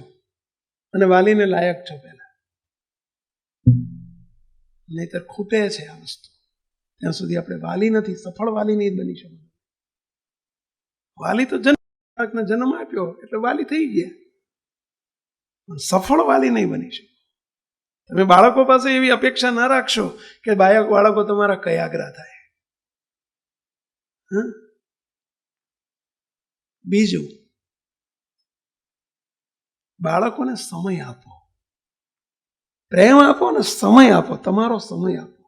અને વાલીને લાયક છો પહેલા. નહીતર ખૂટે છે આ વસ્તુ. ત્યાં સુધી આપણે વાલી નથી, સફળ વાલી નહીં બની શકો. વાલી તો જન્મ આપ્યો એટલે વાલી થઈ ગયા, પણ સફળ વાલી નહીં બની શકો. તમે બાળકો પાસે એવી અપેક્ષા ના રાખશો કે બાળકો તમારા કયાગ્રા થાય. બીજું, બાળકોને સમય આપો. પ્રેમ આપો ને સમય આપો. તમારો સમય આપો.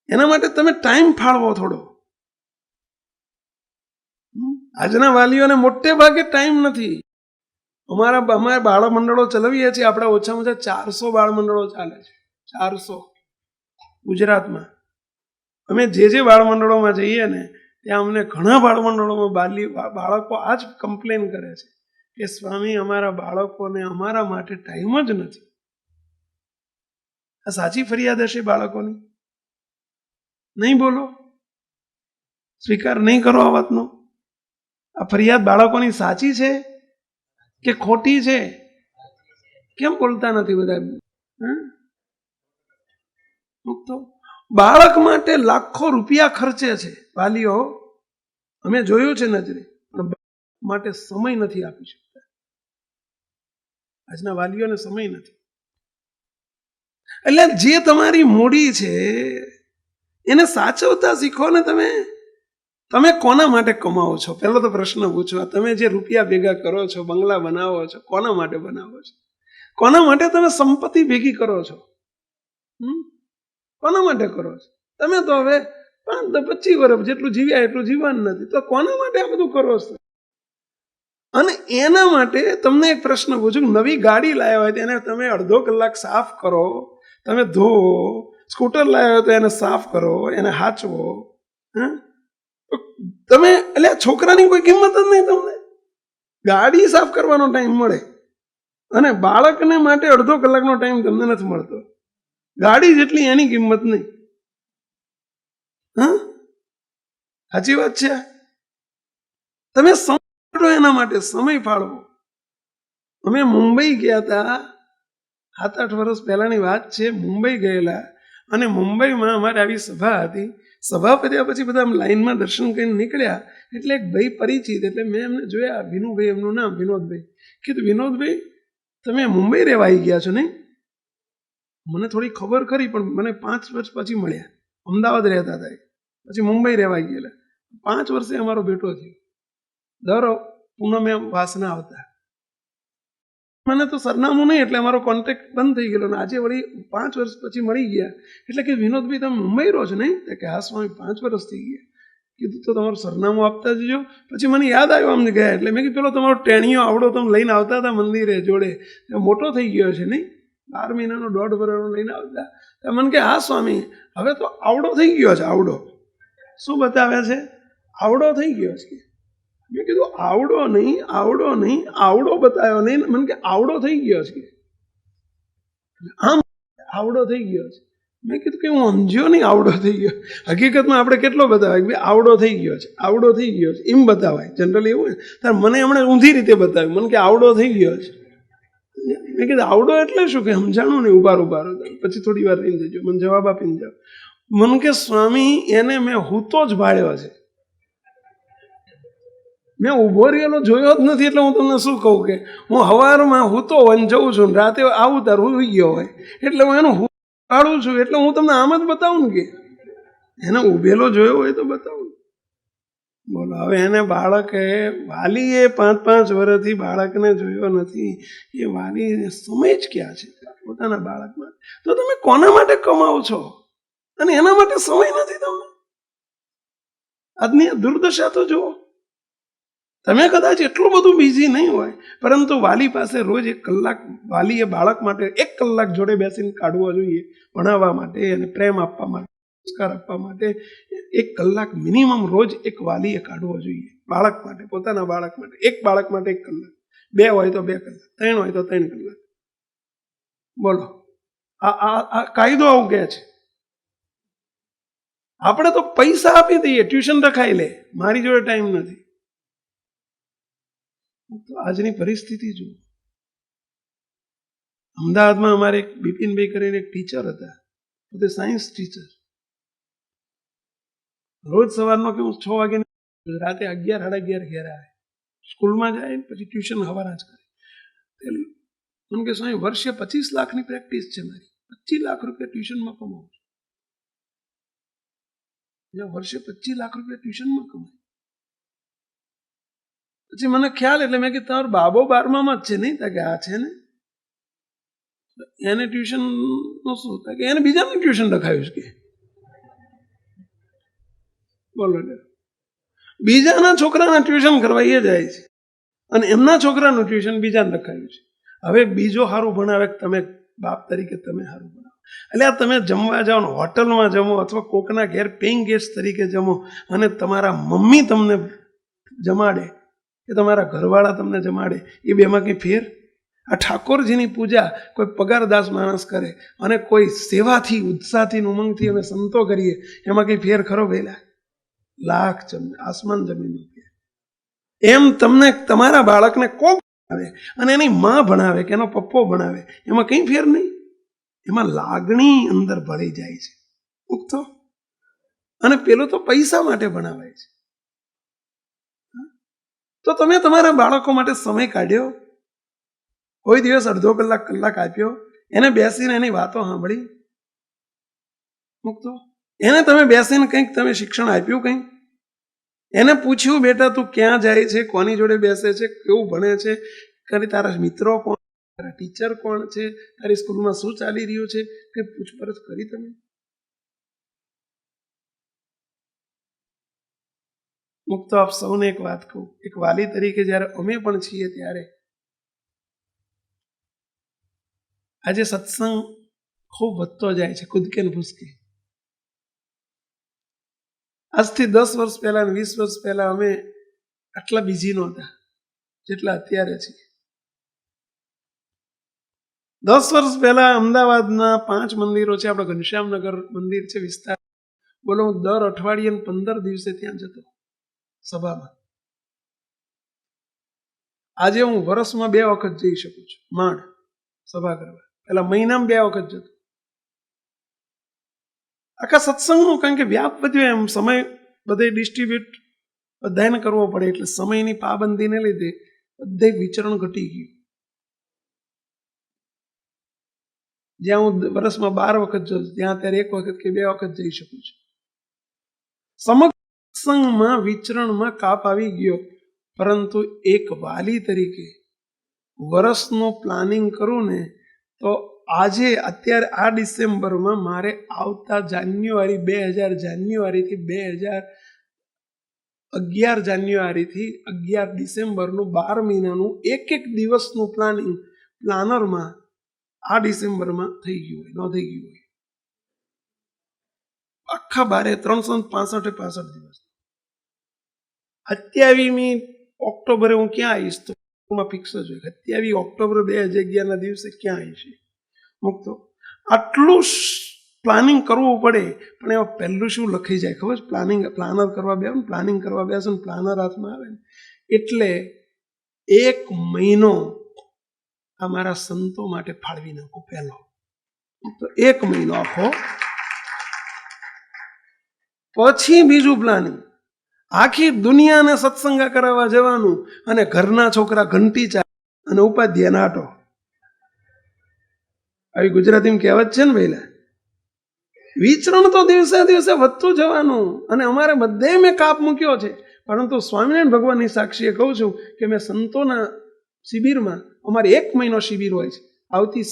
એના માટે તમે ટાઈમ ફાળવો થોડો. આજના વાલીઓને મોટે ભાગે ટાઈમ નથી. અમારે બાળ મંડળો ચલાવીએ છીએ. આપણે ઓછામાં ઓછા 400 બાળ મંડળો ચાલે છે. 400 ગુજરાતમાં. અમે જે બાળ મંડળોમાં જઈએ ને ત્યાં અમને ઘણા બાળ મંડળોમાં બાળકો આ જ કમ્પ્લેન કરે છે કે સ્વામી, અમારા બાળકોને અમારા માટે ટાઈમ જ નથી. આ સાચી ફરિયાદ હશે બાળકોની? નહીં બોલો? સ્વીકાર નહીં કરો આ વાતનો? આ ફરિયાદ બાળકોની સાચી છે કે ખોટી છે? કેમ બોલતા નથી બધા? મુક્તો. બાળક માટે લાખો રૂપિયા ખર્ચે છે વાલીઓ. અમે જોયું છે નજરે. પણ માટે સમય નથી આપી શકતા. આજના વાલીઓને સમય નથી. એટલે જે તમારી મૂડી છે એને સાચવતા શીખો ને. તમે કોના માટે કમાવો છો? પહેલો તો પ્રશ્ન પૂછો. તમે જે રૂપિયા ભેગા કરો છો, બંગલા બનાવો છો, કોના માટે બનાવો છો? કોના માટે તમે સંપત્તિ ભેગી કરો છો? કોના માટે કરો છો? તમે તો હવે 5-25 વર્ષ જેટલું જીવ્યા એટલું જીવવાનું નથી, તો કોના માટે આ બધું કરો છો? અને એના માટે તમને એક પ્રશ્ન પૂછું. નવી ગાડી લાવ્યા હોય તો એને તમે અડધો કલાક સાફ કરો, તમે ધોવો. સ્કૂટર લાવ્યા હોય તો એને સાફ કરો, એને હાચવો. તમે એટલે છોકરાની કોઈ કિંમત જ નહીં તમને. ગાડી સાફ કરવાનો ટાઈમ મળે અને બાળકને માટે અડધો કલાકનો ટાઈમ તમને નથી મળતો. ગાડી જેટલી એની કિંમત નહીં. સાચી વાત છે. તમે સમજો એના માટે સમય ફાળવો. અમે મુંબઈ ગયા હતા, 7-8 વર્ષ પહેલાની વાત છે. મુંબઈ ગયેલા અને મુંબઈમાં અમારે આવી સભા હતી. સભા પત્યા પછી બધા આમ લાઈનમાં દર્શન કરીને નીકળ્યા એટલે એક ભાઈ પરિચિત, એટલે મેં એમને જોયા, વિનુભાઈ એમનું નામ, વિનોદભાઈ. કીધું વિનોદભાઈ તમે મુંબઈ રહેવા આવી ગયા છો નહીં? મને થોડી ખબર ખરી, પણ મને 5 વર્ષ પછી મળ્યા. અમદાવાદ રહેતા હતા, પછી મુંબઈ રહેવા ગયેલા. 5 વર્ષે અમારો ભેટો થયો. દર પૂનમે વાસના આવતા. મને તો સરનામું નહીં એટલે અમારો કોન્ટેક્ટ બંધ થઈ ગયેલો. આજે વળી 5 વર્ષ પછી મળી ગયા. એટલે કે વિનોદભાઈ તમે મુંબઈ રહો છો નહીં? કે હા સ્વામી 5 વર્ષ થઈ ગયા. કીધું તો તમારું સરનામું આપતા જજો. પછી મને યાદ આવ્યો અમને ગયા એટલે મેં કીધું પેલો તમારો ટેણીયો આવડો તમે લઈને આવતા હતા મંદિરે જોડે, મોટો થઈ ગયો છે નહીં? 12 મહિનાનો 1.5 વર્ષનો લઈને આવતા. મને કે હા સ્વામી હવે તો આવડો થઈ ગયો છે. આવડો શું બતાવે છે? આવડો થઈ ગયો છે. મેં કીધું આવડો નહીં, આવડો નહીં, આવડો બતાવ્યો નહીં. મને કે આવડો થઈ ગયો છે. આમ આવડો થઈ ગયો છે. મેં કીધું કે હું સમજ્યો નહીં આવડો થઈ ગયો. હકીકતમાં આપણે કેટલો બતાવાય કે આવડો થઈ ગયો છે, આવડો થઈ ગયો છે એમ બતાવાય જનરલી એવું. ત્યારે મને એમણે ઊંધી રીતે બતાવ્યું. મને કે આવડો થઈ ગયો છે. મેં કીધું આવડો એટલે શું? કે સમજાણું નહીં. ઉભાર પછી થોડી વાર રહીને જજો, મને જવાબ આપીને જાઓ. મને કે સ્વામી એને મેં હૂતો જ ભાળ્યો છે, મેં ઊભો રહેલો જોયો જ નથી. એટલે હું તમને શું કહું કે હું સવારમાં હૂતો વંચાવું છું, રાતે આવું તાર હોઈ ગયો હોય એટલે હું એનું કાઢું છું. એટલે હું તમને આમ જ બતાવું કે એને ઊભેલો જોયો હોય તો બતાવું. બોલો હવે એને બાળકે, વાલીએ 5-5 વર્ષથી બાળકને જોયો નથી. એ વાલીને સમય જ ક્યાં છે પોતાના બાળકમાં? તો તમે કોના માટે કમાવો છો અને એના માટે સમય નથી તમને? આજની દુર્દશા તો જુઓ. તમે કદાચ એટલું બધું બિઝી નહીં હોય, પરંતુ વાલી પાસે રોજ 1 કલાક વાલીએ બાળક માટે 1 કલાક જોડે બેસીને કાઢવો જોઈએ. ભણાવવા માટે અને પ્રેમ આપવા માટે, સંસ્કાર આપવા માટે 1 કલાક મિનિમમ રોજ એક વાલીએ કાઢવો જોઈએ બાળક માટે, પોતાના બાળક માટે. એક બાળક માટે 1 કલાક, 2 હોય તો 2 કલાક, 3 હોય તો 3 કલાક. બોલો આ કાયદો આવું કહે છે. આપણે તો પૈસા આપી દઈએ, ટ્યુશન રખાઈ લે, મારી જોડે ટાઈમ નથી. તો આજની પરિસ્થિતિ જુઓ. અમદાવાદમાં અમારે એક બિપિનભાઈ કરીને એક ટીચર હતા, પોતે સાયન્સ ટીચર. રોજ સવારનો કે હું 6 વાગે રાતે 11-11:30 ઘેર આવે. સ્કૂલમાં જાય પછી ટ્યુશન હવાના જ કરે. મને કે સ્વામી વર્ષે 25 લાખની પ્રેક્ટિસ છે મારી, 25 લાખ રૂપિયા ટ્યુશનમાં કમાવું છું. વર્ષે 25 લાખ રૂપિયા ટ્યુશનમાં કમાય. પછી મને ખ્યાલ, એટલે મેં કીધું તમારો બાબો 12માં જ છે નહીં? કે આ છે ને, એને ટ્યુશન નું શું? કે એને બીજાને ટ્યુશન રખાયું છે. કે બોલો, બીજાના છોકરાના ટ્યુશન કરવા એ જાય છે અને એમના છોકરાનું ટ્યુશન બીજાને રખાયું છે. હવે બીજો સારું ભણાવે, તમે બાપ તરીકે તમે સારું ભણાવો. એટલે આ તમે જમવા જાઓ ને હોટલમાં જમો અથવા કોકના ઘેર પેઇંગ ગેસ્ટ તરીકે જમો અને તમારા મમ્મી તમને જમાડે કે તમારા ઘરવાળા તમને જમાડે, એ બેમાં કંઈ ફેર? આ ઠાકોરજીની પૂજા કોઈ પગારદાસ માણસ કરે અને કોઈ સેવાથી, ઉત્સાહથી, ઉમંગથી અમે સંતો કરીએ, એમાં કંઈ ફેર ખરો? વેલા લાખ આસમાન જમીન. એમ તમને તમારા બાળકને કોક ભણાવે અને એની માં ભણાવે કે એનો પપ્પો ભણાવે, એમાં કંઈ ફેર નહીં. એમાં લાગણી અંદર ભળી જાય છે મુક્તો. અને પેલો તો પૈસા માટે ભણાવાય છે. તો તમે તમારા બાળકો માટે સમય કાઢ્યો? કોઈ દિવસ અડધો કલાક, કલાક આપ્યો? એને બેસીને એની વાતો સાંભળી? મુક્તો એને તમે બેસીને કંઈક તમે શિક્ષણ આપ્યું? કંઈક એને પૂછ્યું, બેટા તું ક્યાં જાય છે, કોની જોડે બેસે છે, કેવું ભણે છે, કરી તારા મિત્રો કોણ, તારા ટીચર કોણ છે, તારી સ્કૂલમાં શું ચાલી રહ્યું છે, કંઈ પૂછપરછ કરી તમે? મુક્તો આપ સૌને એક વાત કહું, એક વાલી તરીકે જ્યારે અમે પણ છીએ ત્યારે આજે સત્સંગ ખૂબ વધતો જાય છે, કૂદકે ને ભૂસકે. આજથી 10 વર્ષ પહેલા, 20 વર્ષ પહેલા અમે આટલા બિઝી નહોતા જેટલા અત્યારે છે. 10 વર્ષ પહેલા અમદાવાદના 5 મંદિરો છે, આપણે ઘનશ્યામનગર મંદિર છે વિસ્તાર. બોલો હું દર અઠવાડિયે 15 દિવસે ત્યાં જતો સભામાં. આજે હું વર્ષમાં 2 વખત જઈ શકું છું માંડ સભા કરવા. પેલા મહિનામાં 2 વખત જતો. આખા સત્સંગનું, કારણ કે વ્યાપ વધ્યો, એમ સમય બધે ડિસ્ટ્રીબ્યુટ બધાને કરવો પડે, એટલે સમયની પાબંદીને લીધે બધે વિચરણ ઘટી ગયું. જ્યાં હું વર્ષમાં 12 વખત જઉં, ત્યાં અત્યારે 1 વખત કે 2 વખત જઈ શકું છું. સમગ્ર સત્સંગમાં વિચરણમાં કાપ આવી ગયો. પરંતુ એક વાલી તરીકે વર્ષનું પ્લાનિંગ કરું ને, તો આજે અત્યારે આ ડિસેમ્બરમાં મારે આવતા જાન્યુઆરી 11 ડિસેમ્બરનું 12 મહિનાનું એક દિવસનું પ્લાનિંગ પ્લાનરમાં આ ડિસેમ્બરમાં થઈ ગયું હોય, ન થઈ ગયું હોય. આખા 365 દિવસ. 27મી ઓક્ટોબરે હું ક્યાં આવીશ, તો ફિક્સ જ હોય 27 ઓક્ટોબર 2011 દિવસે ક્યાં આવીશ મુક્તો. આટલું પ્લાનિંગ કરવું પડે, પણ એમાં પહેલું શું લખાઈ જાય ખબર છે? પ્લાનર કરવા બે, પ્લાનિંગ કરવા બેસો ને પ્લાનર હાથમાં આવે ને એટલે 1 મહિનો અમારા સંતો માટે ફાળવી નાખો. પહેલો તો 1 મહિનો આખો, પછી બીજું પ્લાનિંગ આખી દુનિયાને સત્સંગા કરાવવા જવાનું, અને ઘરના છોકરા ઘંટી ચા અને ઉપાધ્યાય નાટો. આવી ગુજરાતીમાં કહેવત છે ને પહેલા. વિચરણ તો દિવસે દિવસે વધતું જવાનું, અને અમારે બધે મેં કાપ મૂક્યો છે. પરંતુ સ્વામિનારાયણ ભગવાનની સાક્ષીએ કહું છું કે મેં સંતોના શિબિરમાં, અમારે 1 મહિનો શિબિર હોય છે, આવતી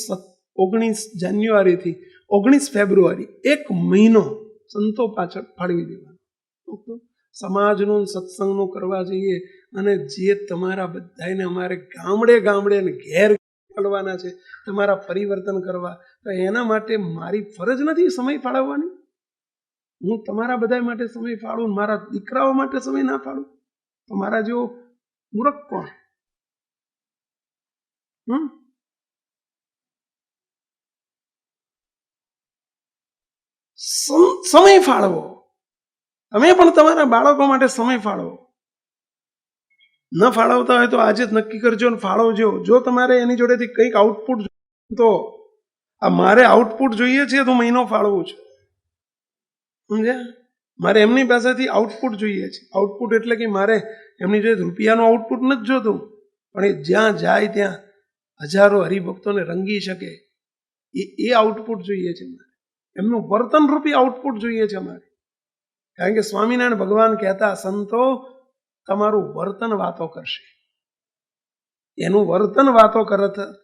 19 જાન્યુઆરીથી 19 ફેબ્રુઆરી 1 મહિનો સંતો પાછળ ફાળવી દેવાનું. સમાજનું સત્સંગનું કરવા જઈએ, અને જે તમારા બધાને અમારે ગામડે ને ઘેર ફાળવાના છે, તમારા પરિવર્તન કરવા, તો એના માટે મારી ફરજ નથી સમય ફાળવવાની. હું તમારા બધા માટે સમય ફાળવું, મારા દીકરાઓ માટે સમય ના ફાળવું, તો મારા જેવો મૂર્ખ કોણ? સમય ફાળવો. તમે પણ તમારા બાળકો માટે સમય ફાળવો. ન ફાળવતા હોય તો આજે જ નક્કી કરજો ને ફાળવજો. જો તમારે એની જોડેથી કંઈક આઉટપુટ, તો આ મારે આઉટપુટ જોઈએ છે તો મહિનો ફાળવું છે, સમજ્યા? મારે એમની પાસેથી આઉટપુટ જોઈએ છે. આઉટપુટ એટલે કે મારે એમની જોડે રૂપિયાનું આઉટપુટ નથી જોતું, પણ એ જ્યાં જાય ત્યાં હજારો હરિભક્તોને રંગી શકે એ આઉટપુટ જોઈએ છે મારે. એમનું વર્તન રૂપી આઉટપુટ જોઈએ છે મારે. કારણ કે સ્વામિનારાયણ ભગવાન કહેતા, સંતો તમારું વર્તન વાતો કરશે. એનું વર્તન વાતો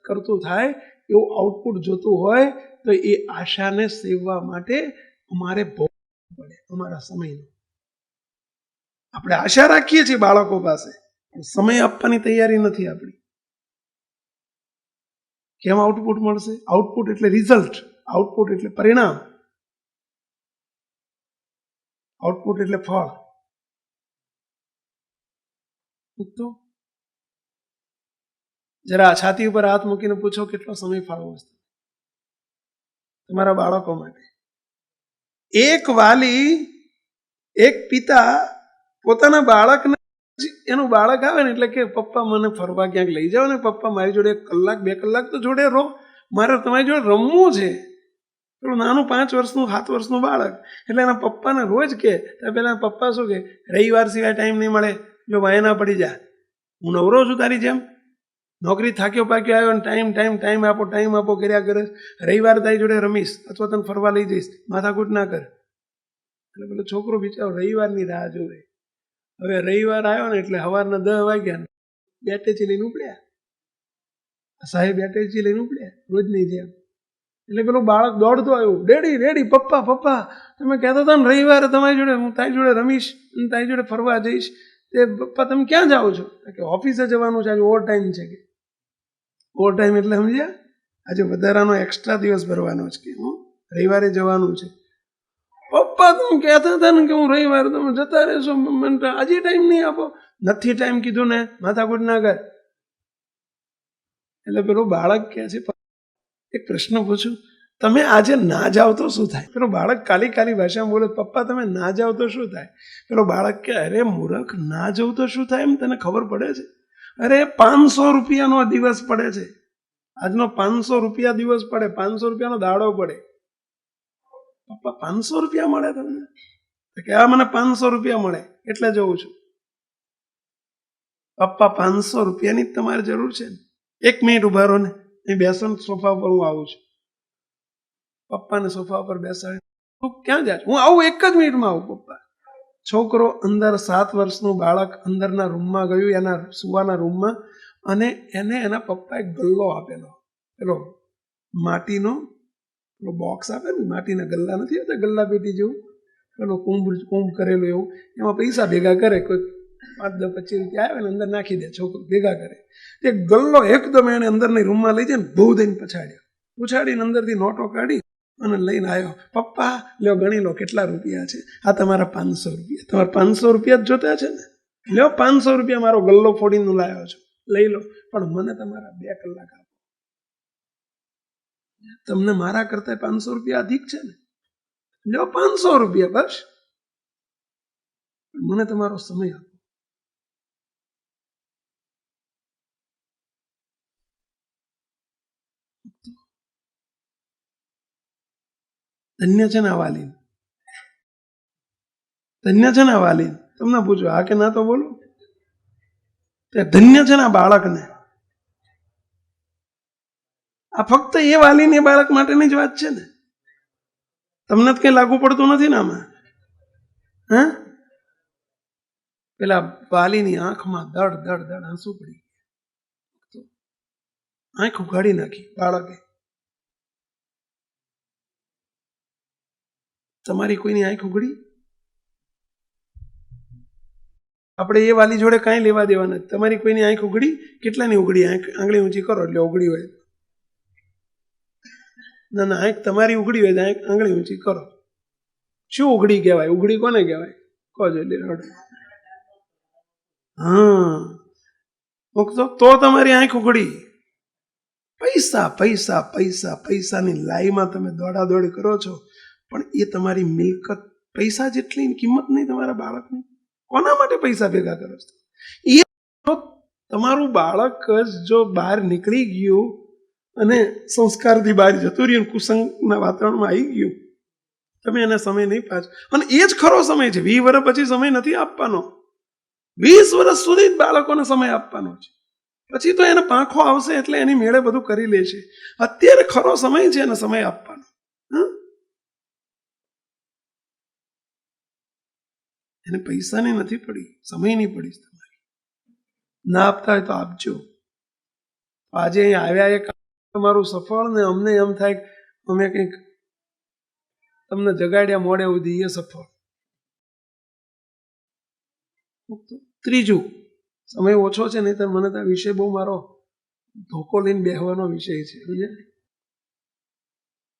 કરતું થાય એવું આઉટપુટ જોતું હોય તો એ આશાને સેવવા માટે અમારે ભોગવવું પડે અમારા સમયનો. આપણે આશા રાખીએ છીએ બાળકો પાસે, પણ સમય આપવાની તૈયારી નથી આપણી. કેમ આઉટપુટ મળશે? આઉટપુટ એટલે રિઝલ્ટ, આઉટપુટ એટલે પરિણામ, આઉટપુટ એટલે ફળ. તો જરા છાતી ઉપર હાથ મૂકીને પૂછો, કેટલો સમય ફાળવો તમારા બાળકો માટે? એક વાલી, એક પિતા પોતાના બાળકને, એનું બાળક આવે ને એટલે કે પપ્પા મને ફરવા ક્યાંક લઈ જાઓ ને, પપ્પા મારી જોડે 1 કલાક 2 કલાક તો જોડે રહો, મારે તમારી જોડે રમવું છે. પેલું નાનું 5 વર્ષનું 7 વર્ષનું બાળક એટલે એના પપ્પાને રોજ કે, પેલા પપ્પા શું કે, રવિવાર સિવાય ટાઈમ નહીં મળે, જો વાયના પડી જા, હું નવરો છું તારી જેમ, નોકરી થાક્યો પાક્યો આવ્યો, ટાઈમ આપો કર્યા કરે, રવિવાર તારી જોડે રમીશ અથવા તને ફરવા લઈ જઈશ, માથાકૂટ ના કર. એટલે પેલો છોકરો બિચારો રવિવારની રાહ જોવે. હવે રવિવાર આવ્યો ને એટલે સવારના 10 વાગ્યા બેટેજી લઈને ઉપડ્યા, સાહેબ બેટેજી લઈને ઉપડ્યા રોજની જેમ. એટલે પેલું બાળક દોડતો આવ્યું, ડેડી પપ્પા તમે કહેતા હતા ને રવિવારે તમારી જોડે હું તારી જોડે રમીશ, તારી જોડે ફરવા જઈશ, તે પપ્પા તમે ક્યાં જાઓ છો? કે ઓફિસે જવાનું છે, આજે ઓવર ટાઈમ છે. કે ઓવર ટાઈમ એટલે સમજ્યા? આજે વધારાનો એક્સ્ટ્રા દિવસ ભરવાનો છે, કે હું રવિવારે જવાનું છે. પપ્પા તમે કહેતા હતા ને કે હું રવિવારે તમે જતા રહેશો, મને આજે ટાઈમ નહીં આપો. નથી ટાઈમ કીધું ને, માથાકૂટ ના કર. એટલે પેલું બાળક કહે છે, એક પ્રશ્ન પૂછું, તમે આજે ના જાઓ તો શું થાય? પેલો બાળક કાલી ભાષામાં બોલે, પપ્પા તમે ના જાઓ તો શું થાય? પેલો બાળક કે, અરે મૂર્ખ, ના જવું તો શું થાય? એમ તને ખબર પડે છે? અરે 500 રૂપિયાનો દિવસ પડે છે, આજનો 500 રૂપિયા દિવસ પડે, 500 રૂપિયાનો દાડો પડે. પપ્પા 500 રૂપિયા મળે તમને? કે આ મને 500 રૂપિયા મળે એટલે જઉં છું. પપ્પા 500 રૂપિયાની જ તમારે જરૂર છે ને? 1 મિનિટ ઉભા રહો ને, અહીં બેસો ને, સોફા ઉપર હું આવું છું. પપ્પાને સોફા ઉપર બેસાડી, તું ક્યાં જાય? હું આવું, 1 જ મિનિટમાં આવું. પપ્પા, છોકરો અંદર 7 વર્ષનું બાળક અંદરના રૂમમાં ગયું, એના સુવાના રૂમમાં, અને એને એના પપ્પાએ ગલ્લો આપેલો, પેલો માટીનો પેલો બોક્સ આપે ને, માટીના ગલ્લા નથી આવતા, ગલ્લા પેટી જેવું, પેલો કુંભ કરેલું એવું, એમાં પૈસા ભેગા કરે, કોઈ 5, 10, 25 રૂપિયા આવે ને અંદર નાખી દે, છોકરો ભેગા કરે. તે ગલ્લો એકદમ એને અંદરની રૂમમાં લઈ જાય ને બહુ દઈને પછાડ્યો, ઉછાડીને અંદરથી નોટો કાઢી અને લઈને આવ્યો. પપ્પા લ્યો, ગણી લો કેટલા રૂપિયા છે. આ તમારા 500 રૂપિયા. તમારે 500 રૂપિયા જ જોતા છે ને? લ્યો, 500 રૂપિયા મારો ગલ્લો ફોડીને લાવ્યો છું, લઈ લો, પણ મને તમારા 2 કલાક આપો. તમને મારા કરતા 500 રૂપિયા અધિક છે ને? લ્યો, 500 રૂપિયા બસ, મને તમારો સમય આપો. ધન્ય છે ને આ વાલીન? ધન્ય છે ને આ વાલીન? તમને પૂછો, હા કે ના તો બોલો. ધન્ય છે ને આ બાળકને? આ ફક્ત એ વાલીને બાળક માટેની જ વાત છે ને? તમને જ કઈ લાગુ પડતું નથી ને આમાં? હા, પેલા વાલીની આંખમાં દડ દડ દડ આંસુ પડી ગયા, આંખ ઉઘાડી નાખી બાળકે. તમારી કોઈની આંખ ઉઘડી? આપણે એ વાલી જોડે કાંઈ લેવા દેવા નથી. તમારી કોઈની આંખ ઉઘડી? કેટલાની ઉઘડી? આંગળી ઊંચી કરો એટલે ઉઘડી હોય. ના ના, આંખ તમારી ઉઘડી હોય તો આંગળી ઊંચી કરો. શું ઉઘડી કહેવાય? ઉઘડી કોને કહેવાય? કહો છો એટલે હા, તો તમારી આંખ ઉઘડી. પૈસા પૈસા પૈસા પૈસાની લાઈમાં તમે દોડાદોડી કરો છો, પણ એ તમારી મિલકત પૈસા જેટલી કિંમત નહીં તમારા બાળકની. કોના માટે પૈસા ભેગા કરો છો? એ તમારું બાળક જો બહાર નીકળી ગયું અને સંસ્કારથી બહાર જતું રહ્યું, કુસંગના વાતાવરણમાં આવી ગયું, તમે એને સમય નહીં પાછો. અને એ જ ખરો સમય છે. 20 વર્ષ પછી સમય નથી આપવાનો. 20 વર્ષ સુધી બાળકોને સમય આપવાનો છે. પછી તો એને પાંખો આવશે એટલે એની મેળે બધું કરી લેશે. અત્યારે ખરો સમય છે એને સમય આપવાનો. એને પૈસાની નથી પડી, સમયની પડી. તમારી ના આપતા હોય તો આપજો. આજે અહીં આવ્યા એ તમારું સફળ, ને અમને એમ થાય અમે કંઈક તમને જગાડ્યા મોડે સુધી, એ સફળ. ત્રીજું, સમય ઓછો છે નહીં તો મને તો વિષય બહુ મારો ધોકો લઈને બેહવાનો વિષય છે.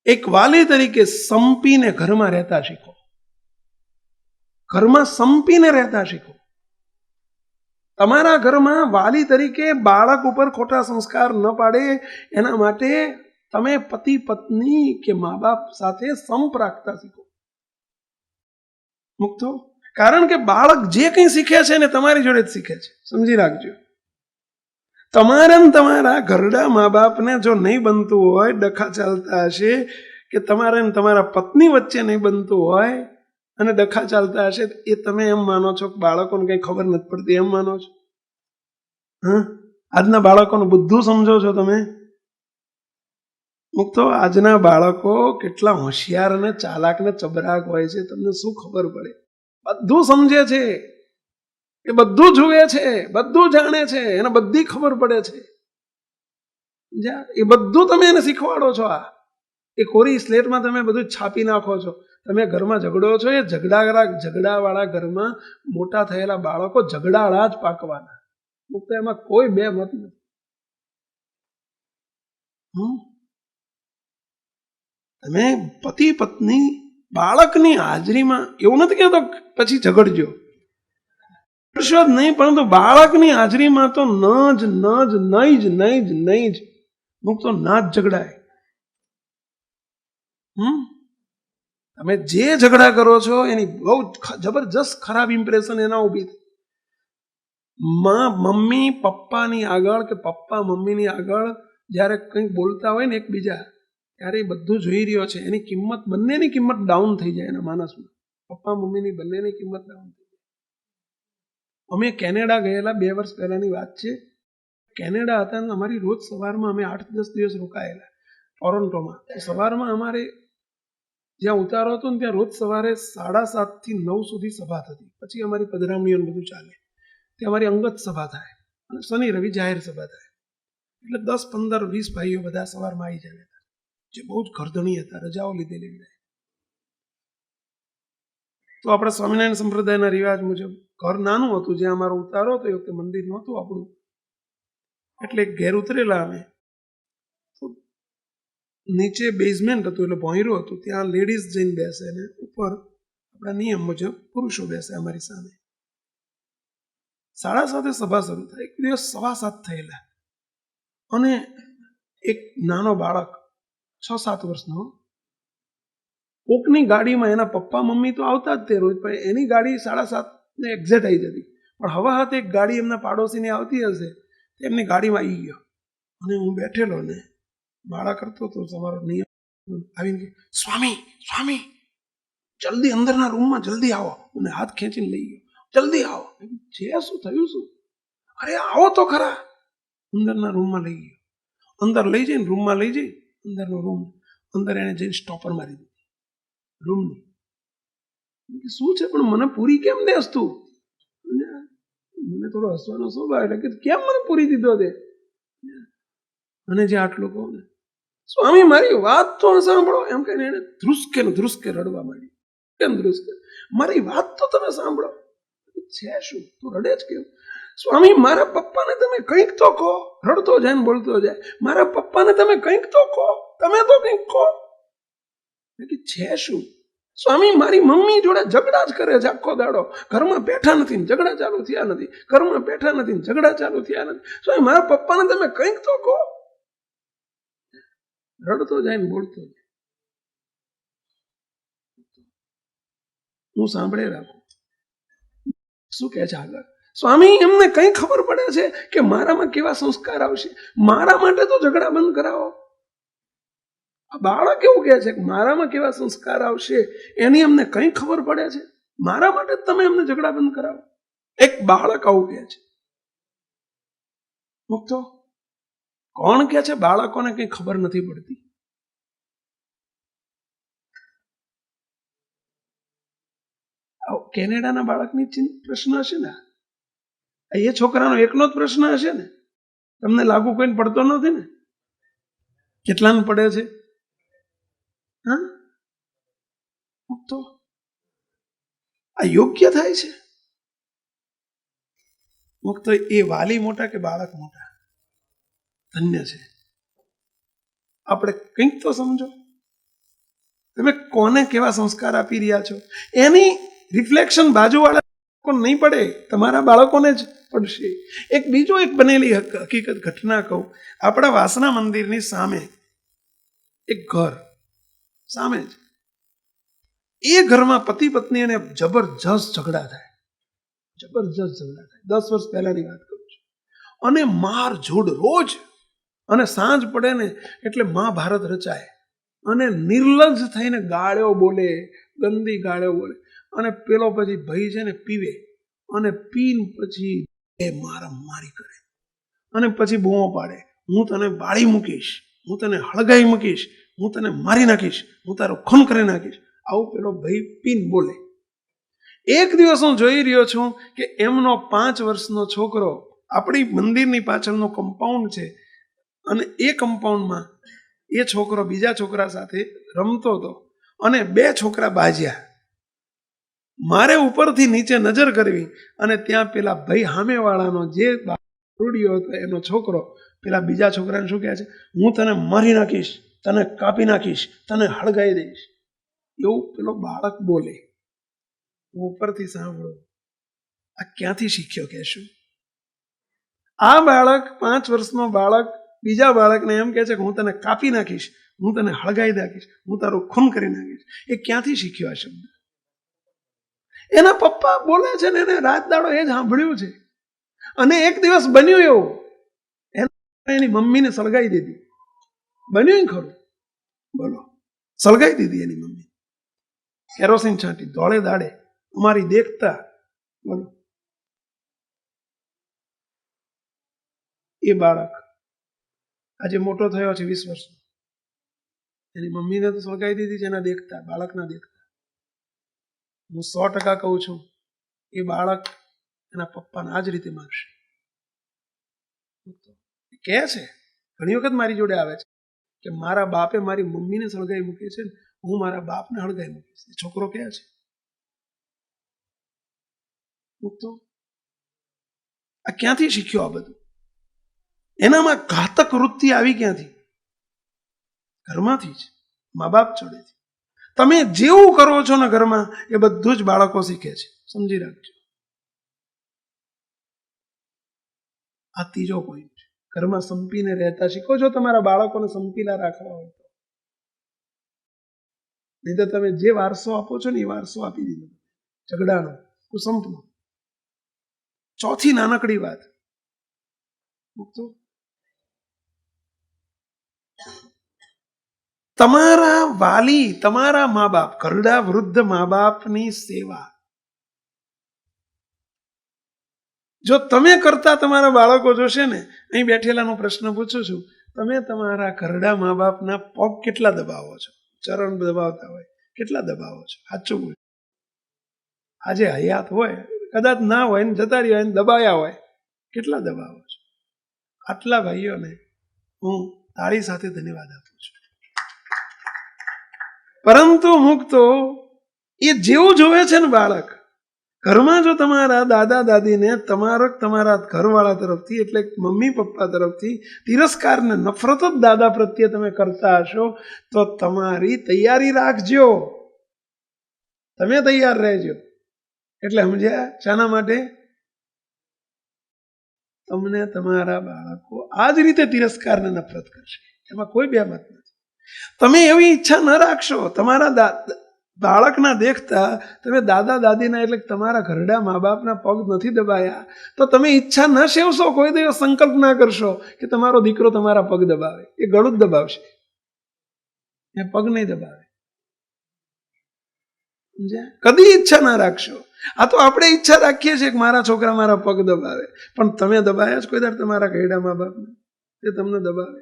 એક વાલી તરીકે સંપીને ઘરમાં રહેતા શીખો. ઘરમાં સંપીને રહેતા શીખો. તમારા ઘરમાં વાલી તરીકે બાળક ઉપર ખોટા સંસ્કાર ન પાડે એના માટે તમે પતિ પત્ની કે મા બાપ સાથે સંપ રાખતા શીખો. મુક્તો, કારણ કે બાળક જે કંઈ શીખે છે ને તમારી જોડે જ શીખે છે. સમજી રાખજો. તમારા ઘરડા મા બાપને જો નહીં બનતું હોય, ડખા ચાલતા હશે, કે તમારે તમારા પત્ની વચ્ચે નહીં બનતું હોય અને ડખા ચાલતા હશે, એ તમે એમ માનો છો કે બાળકોને કઈ ખબર નથી પડતી, એમ માનો છો? હા, આજના બાળકોનું બધું સમજો છો તમે? મુક્તો, આજના બાળકો કેટલા હોશિયાર અને ચાલાક ને ચબરાક હોય છે, તમને શું ખબર પડે? બધું સમજે છે, એ બધું જુએ છે, બધું જાણે છે, એને બધી ખબર પડે છે. એ બધું તમે એને શીખવાડો છો. આ એ કોરી સ્લેટમાં તમે બધું છાપી નાખો છો. તમે ઘરમાં ઝઘડો છો, એ ઝઘડાવાળા ઘરમાં મોટા થયેલા બાળકો ઝઘડાળા જ પાકવાના. મુક્ત, એમાં કોઈ બે મત નથી. તમે પતિ પત્ની બાળકની હાજરીમાં, એવું નથી કહેતો પછી ઝઘડજો, કરશો જ નહીં, પરંતુ બાળકની હાજરીમાં તો નહીં જ મુક્તો, ના જ ઝઘડાય. તમે જે ઝઘડા કરો છો એની બહુ જબરજસ્ત ખરાબ ઇમ્પ્રેશન એના ઊભી થાય. મમ્મી પપ્પાની આગળ કે પપ્પા મમ્મીની આગળ જ્યારે કંઈક બોલતા હોય ને એકબીજા, ત્યારે એ બધું જોઈ રહ્યો છે, એની કિંમત, બંનેની કિંમત ડાઉન થઈ જાય એના માનસમાં. પપ્પા મમ્મીની બંનેની કિંમત ડાઉન થઈ જાય. અમે કેનેડા ગયેલા 2 વર્ષ પહેલાની વાત છે. કેનેડા હતા ને અમારી રોજ સવારમાં અમે 8-10 દિવસ રોકાયેલા ટોરોન્ટોમાં. સવારમાં અમારે જ્યાં ઉતારો હતો ને ત્યાં રોજ સવારે 7:30 થી 9 સુધી સભા થતી. પછી અમારી પધરામણીઓ બધું ચાલે. ત્યાં અમારી અંગત સભા થાય અને શનિ રવિ જાહેર સભા થાય. એટલે 10, 15, 20 ભાઈઓ બધા સવારમાં આવી જાય, જે બહુ જ ઘરધણી હતા, રજાઓ લીધેલી. તો આપણા સ્વામિનારાયણ સંપ્રદાયના રિવાજ મુજબ ઘર નાનું હતું, જ્યાં અમારો ઉતારો હતો એ વખતે મંદિર નહોતું આપણું, એટલે ઘેર ઉતરેલા અમે. તો નીચે બેઝમેન્ટ હતું, એટલે ભોંયરું હતું, ત્યાં લેડીઝ જઈને બેસે ને ઉપર આપણા નિયમ મુજબ પુરુષો બેસે અમારી સામે. 7:30 સભા શરૂ થાય. એક દિવસ 7:15 થયેલા અને એક નાનો બાળક 6-7 વર્ષનો કોકની ગાડીમાં, એના પપ્પા મમ્મી તો આવતા જ તે રોજ, પણ એની ગાડી 7:30 એક્ઝેક્ટ આવી જતી. પણ હવા હાથે એક ગાડી એમના પાડોશીની આવતી હશે, એમની ગાડીમાં આવી ગયો અને હું બેઠેલો ને બાળા કરતો તો તમારો નિયમ આવીને કે, સ્વામી સ્વામી જલ્દી અંદરના રૂમમાં જલ્દી આવો. અને હાથ ખેંચીને લઈ ગયો, જલ્દી આવો. જે શું થયું, શું? અરે આવો તો ખરા. અંદરના રૂમમાં લઈ ગયો. અંદર લઈ જઈને રૂમમાં લઈ જઈ, અંદરનો રૂમ, અંદર એને જઈને સ્ટોપર મારી દીધી રૂમની. શું છે પણ મને પૂરી કેમ દેસ તું? મને થોડો હસવાનો સ્વભાવ, એટલે કે કેમ મને પૂરી દીધો તે? અને જે આટલું કહું ને, સ્વામી મારી વાત તો સાંભળો, એમ કહીને એને ધ્રુસકે રડવા માંડી. કેમ ધ્રુસકે? મારી વાત તો તમે સાંભળો. છે શું? તું રડે જ કેમ? સ્વામી મારા પપ્પાને તમે કંઈક તો કહો. રડતો જાય ને બોલતો જાય, મારા પપ્પાને તમે કંઈક તો કહો, તમે તો કંઈક કહો. છે શું? સ્વામી મારી મમ્મી જોડે ઝઘડા જ કરે છે આખો દાડો. ઘરમાં બેઠા નથી, ઝઘડા ચાલુ થયા નથી. ઘરમાં બેઠા નથી, ઝઘડા ચાલુ થયા નથી. સ્વામી મારા પપ્પાને તમે કંઈક તો કહો. રડતો જાય ને બોલતો જાય. હું સાંભળે રાખું શું કહે છે આગળ. સ્વામી એમને કઈ ખબર પડે છે કે મારામાં કેવા સંસ્કાર આવશે? મારા માટે તો ઝઘડા બંધ કરાવો. આ બાળક એવું કહે છે કે મારામાં કેવા સંસ્કાર આવશે એની અમને કઈ ખબર પડે છે? મારા માટે તમે એમને ઝઘડા બંધ કરાવો. એક બાળક આવું કહે છે. મુક્તો કોણ કહે છે બાળકોને કઈ ખબર નથી પડતી? કેનેડાના બાળકની પ્રશ્ન હશે ને, એ છોકરાનો એકનો જ પ્રશ્ન હશે ને? તમને લાગુ કોઈને પડતો નથી ને? કેટલાને પડે છે? હા, તો આ યોગ્ય થાય છે? મુક્ત એ વાલી મોટા કે બાળક મોટા? ધન્ય છે. આપણે કંઈક તો સમજો. તમે કોને કેવા સંસ્કાર આપી રહ્યા છો એની રિફ્લેક્શન બાજુવાળા નહીં પડે, તમારા બાળકોને જ પડશે. એક બીજો એક બનેલી હકીકત ઘટના કહું. આપણા વાસના મંદિરની સામે એક ઘર, સામે જ એ ઘરમાં પતિ પત્ની અને જબરજસ્ત ઝઘડા થાય. 10 વર્ષ પહેલાની વાત કરું છું. અને માર ઝૂડ રોજ. અને સાંજ પડે ને એટલે મહાભારત રચાય અને નિર્લજ્જ થઈને ગાળ્યો બોલે, ગંદી ગાળ્યો બોલે. અને પેલો પછી ભાઈ છે ને પીવે અને પીને પછી મારી કરે અને પછી બૂમો પાડે, હું તને બાળી મૂકીશ, હું તને હળગાઈ મૂકીશ, હું તને મારી નાખીશ, હું તારો ખૂન કરી નાખીશ. આવું પેલો ભાઈ પીન બોલે. એક દિવસ હું જોઈ રહ્યો છું કે એમનો 5 વર્ષનો છોકરો આપણી મંદિરની પાછળનો કમ્પાઉન્ડ છે અને એ કમ્પાઉન્ડમાં એ છોકરો બીજા છોકરા સાથે રમતો હતો અને 2 છોકરા બાજ્યા. મારે ઉપરથી નીચે નજર કરવી અને ત્યાં પેલા ભાઈ સામેવાળાનો જે રૂડિયો હતો એનો છોકરો પેલા બીજા છોકરાને શું કહે છે, હું તને મારી નાખીશ, તને કાપી નાખીશ, તને હળગાઈ દઈશ. એવું પેલો બાળક બોલે. હું ઉપરથી સાંભળો. આ ક્યાંથી શીખ્યો કહેશું? આ બાળક 5 વર્ષનો બાળક બીજા બાળકને એમ કહે છે કે હું તને કાપી નાખીશ, હું તને હળગાઈ નાખીશ, હું તારું ખૂન કરી નાખીશ. એ ક્યાંથી શીખ્યો આ શબ્દ? એના પપ્પા બોલે છે ને એને રાત દાડો એ જ સાંભળ્યું છે. અને એક દિવસ બન્યું એવું, એની મમ્મીને સળગાઈ દીધી. બન્યું ખરું. બોલો, સળગાઈ દીધી એની મમ્મી, કેરોસીન છાંટી દોડે દાડે, અમારી દેખતા. બોલો, એ બાળક આજે મોટો થયો છે 20 વર્ષનો, એની મમ્મીને તો સળગાઈ દીધી છે એના દેખતા, બાળકના દેખતા. હું 100% કહું છું, એ બાળક એના પપ્પાને આ જ રીતે મારશે. કહે છે, ઘણી વખત મારી જોડે આવે છે કે મારા બાપે મારી મમ્મીને સળગાઈ મૂકી છે, હું મારા બાપને હળગાઈ મૂકીશ. એ છોકરો કહે છે. તો આ ક્યાંથી શીખ્યો આ બધું? એનામાં ઘાતક વૃત્તિ આવી ક્યાંથી? ઘરમાંથી જ, મા બાપ જોડેથી. તમે જેવું કરો છો ને ઘરમાં, એ બધું જ બાળકો શીખે છે. સમજી રાખજો. આ ત્રીજો પોઈન્ટ. ઘરમાં સંપીને રહેતા શીખો છો. તમારા બાળકોને સંપીલા રાખવા હોય તો. નહીં તો તમે જે વારસો આપો છો ને એ વારસો આપી દીધો, ઝઘડાનો, કુસંપનો. ચોથી નાનકડી વાત, તમારા વાલી, તમારા મા બાપ, ઘરડા વૃદ્ધ મા બાપની સેવા જો તમે કરતા તમારા બાળકો જોશે ને, અહીં બેઠેલાનો પ્રશ્ન પૂછું છું, તમે તમારા ઘરડા મા બાપના પગ કેટલા દબાવો છો? ચરણ દબાવતા હોય, કેટલા દબાવો છો? સાચું બોલ. આજે હયાત હોય, કદાચ ના હોય ને જતા રહ્યા હોય ને દબાયા હોય, કેટલા દબાવો છો? આટલા ભાઈઓને હું તાળી સાથે ધન્યવાદ આપું છું. પરંતુ મુક્તો એ જેવું જોવે છે ને બાળક, ઘરમાં જો તમારા દાદા દાદીને તમારા ઘરવાળા તરફથી, એટલે મમ્મી પપ્પા તરફથી તિરસ્કાર ને નફરત જ દાદા પ્રત્યે તમે કરતા હશો, તો તમારી તૈયારી રાખજો. તમે તૈયાર રહેજો. એટલે સમજ્યા? શાના માટે? તમને તમારા બાળકો આ જ રીતે તિરસ્કાર ને નફરત કરશે, એમાં કોઈ બે મત નથી. તમે એવી ઈચ્છા ન રાખશો. તમારા બાળકના દેખતા તમે દાદા દાદીના, એટલે તમારા ઘરડા મા બાપના પગ નથી દબાયા, તો તમે ઈચ્છા ન સેવશો, કોઈ દિવસ સંકલ્પ ના કરશો કે તમારો દીકરો તમારા પગ દબાવે. એ ગળું જ દબાવશે, એ પગ નહીં દબાવે. કદી ઈચ્છા ના રાખશો. આ તો આપણે ઈચ્છા રાખીએ છીએ કે મારા છોકરા મારા પગ દબાવે, પણ તમે દબાયા જ કોઈ દર તમારા ઘરડા મા બાપને? એ તમને દબાવે.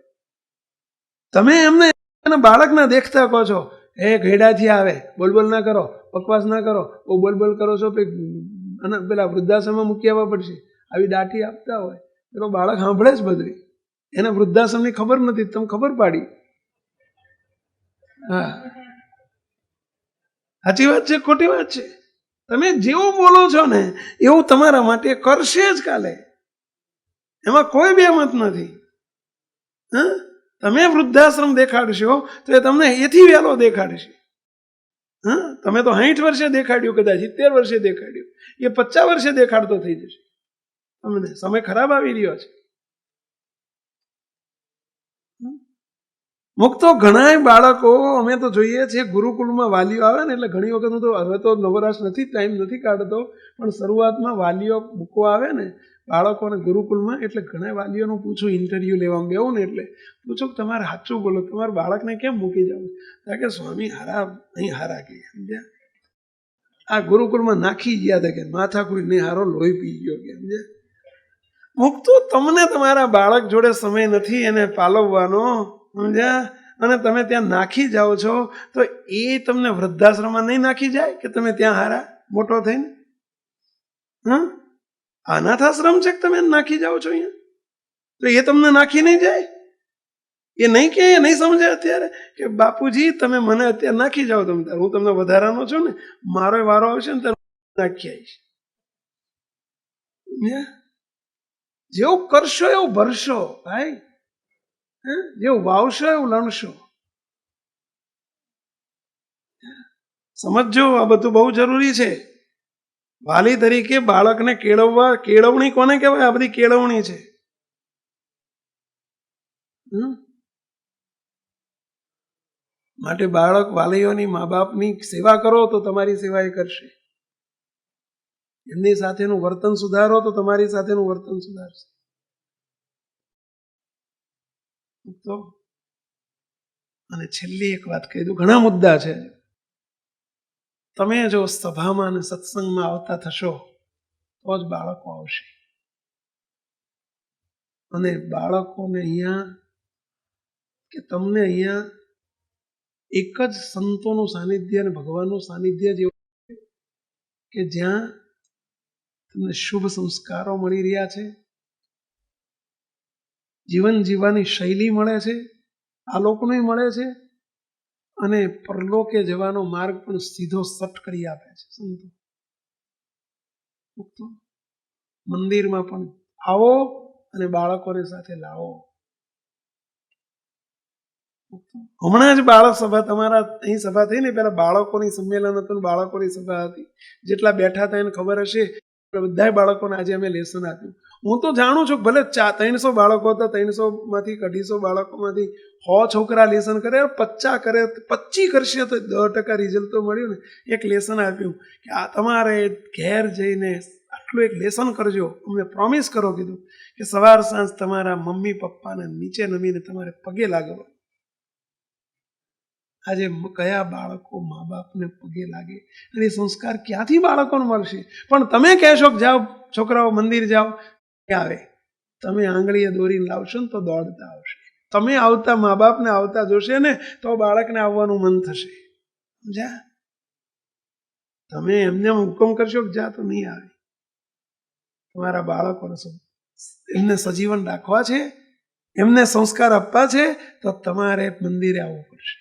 તમે એમને બાળકના દેખતા કહો છો, એ ઘેડાથી આવે, બોલબોલ ના કરો, બકવાસ ના કરો, બહુ બોલબોલ કરો છો, પેલા વૃદ્ધાશ્રમમાં મૂકી આવવા પડશે, આવી દાટી આપતા હોય, પેલો બાળક સાંભળે જ બધું. એને વૃદ્ધાશ્રમની ખબર નથી, તમે ખબર પાડી. હા, સાચી વાત છે, ખોટી વાત છે? તમે જેવું બોલો છો ને એવું તમારા માટે કરશે જ કાલે, એમાં કોઈ બે મત નથી. હા, તમે વૃદ્ધાશ્રમ દેખાડશો તો એ તમને એથી વહેલો દેખાડશે. હા, તમે તો 60 વર્ષે દેખાડ્યું, કદાચ 70 વર્ષે દેખાડ્યું, એ 50 વર્ષે દેખાડતો થઈ જશે. તમને સમય ખરાબ આવી રહ્યો છે. મુક્તો ઘણા બાળકો અમે તો જોઈએ છીએ, ગુરુકુળમાં વાલીઓ આવે ને, એટલે ઘણી વખત હું તો હવે તો નવરાશ નથી, ટાઈમ નથી કાઢતો, પણ શરૂઆતમાં વાલીઓ મૂકવા આવે ને બાળકોને ગુરુકુળમાં, એટલે ઘણા વાલીઓનું પૂછું, ઇન્ટરવ્યુ લેવામાં બેવું ને એટલે પૂછું કે તમારે સાચું બોલો, તમારા બાળકને કેમ મૂકી જવું? કારણ કે સ્વામી હારા અહીં હારા કે સમજ્યા, આ ગુરુકુળમાં નાખી ગયા હતા કે માથા કોઈ નહીં, હારો લોહી પી ગયો કે સમજ્યા. મુક્તો તમને તમારા બાળક જોડે સમય નથી એને પાલવવાનો, સમજ્યા, અને તમે ત્યાં નાખી જાઓ છો, તો એ તમને વૃદ્ધાશ્રમમાં નહીં નાખી જાય કે તમે ત્યાં હારા મોટો થઈને? હા, અનાથ આશ્રમ છે કે તમે નાખી જાઓ છો અહીંયા, તો એ તમને નાખી નહીં જાય? એ નહીં કે, એ નહીં સમજે અત્યારે કે બાપુજી તમે મને અત્યારે નાખી જાઓ, તમે હું તમને વધારાનો છું ને, મારો વારો આવશે ને ત્યારે નાખી આવીશ. જેવું કરશો એવું ભરશો ભાઈ, જેવું વાવશો એવું લણશો. સમજો, આ બધું બહુ જરૂરી છે. વાલી તરીકે બાળકને કેળવવા, કેળવણી કોને કહેવાય? આ બધી કેળવણી છે. માટે બાળક વાલીઓની, મા બાપની સેવા કરો તો તમારી સેવા એ કરશે. એમની સાથેનું વર્તન સુધારો તો તમારી સાથેનું વર્તન સુધારશે. તો અને છેલ્લી એક વાત કહી દઉં, ઘણા મુદ્દા છે. તમે જો સભામાં અને સત્સંગમાં આવતા થશો તો જ બાળકો આવશે. અને બાળકોને અહીંયા કે તમને અહીંયા એક જ સંતોનું સાનિધ્ય અને ભગવાનનું સાનિધ્ય જેવું કે જ્યાં તમને શુભ સંસ્કારો મળી રહ્યા છે, જીવન જીવવાની શૈલી મળે છે, આ લોકોને મળે છે, અને પરલોકે જવાનો માર્ગ પણ સીધો સટ કરી આપે છે સંતો. મંદિરમાં પણ આવો અને બાળકોને સાથે લાવો. હમણાં જ બાળક સભા તમારા અહીં સભા થઈ ને, પેલા બાળકોની સંમેલન હતું, બાળકોની સભા હતી. જેટલા બેઠા હતા એને ખબર હશે, બધા બાળકોને આજે અમે લેસન આપ્યું. હું તો જાણું છું ભલે 300 બાળકો હતા, 300માંથી 250 બાળકોમાંથી 100 છોકરા લેસન કરે, 50 કરે, 25 કરશે તો 10% રિઝલ્ટ તો મળ્યું ને. એક લેસન આપ્યું કે આ તમારે ઘેર જઈને આટલું એક લેસન કરજો, અમને પ્રોમિસ કરો કીધું કે સવાર સાંજ તમારા મમ્મી પપ્પાને નીચે નમીને તમારે પગે લાગવા. આજે કયા બાળકો મા બાપને પગે લાગે? અને એ સંસ્કાર ક્યાંથી બાળકોને મળશે? પણ તમે કહેશો કે જાઓ છોકરાઓ મંદિર જાઓ, આવે તમે આંગળીએ દોરીને લાવશો ને તો દોડતા આવશે. તમે આવતા મા બાપને આવતા જોશે ને તો બાળકને આવવાનું મન થશે. સમજ્યા? તમે એમને હુકમ કરશો કે જા તો નહીં આવે. તમારા બાળકોને એમને સજીવન રાખવા છે, એમને સંસ્કાર આપવા છે, તો તમારે મંદિરે આવવું પડશે,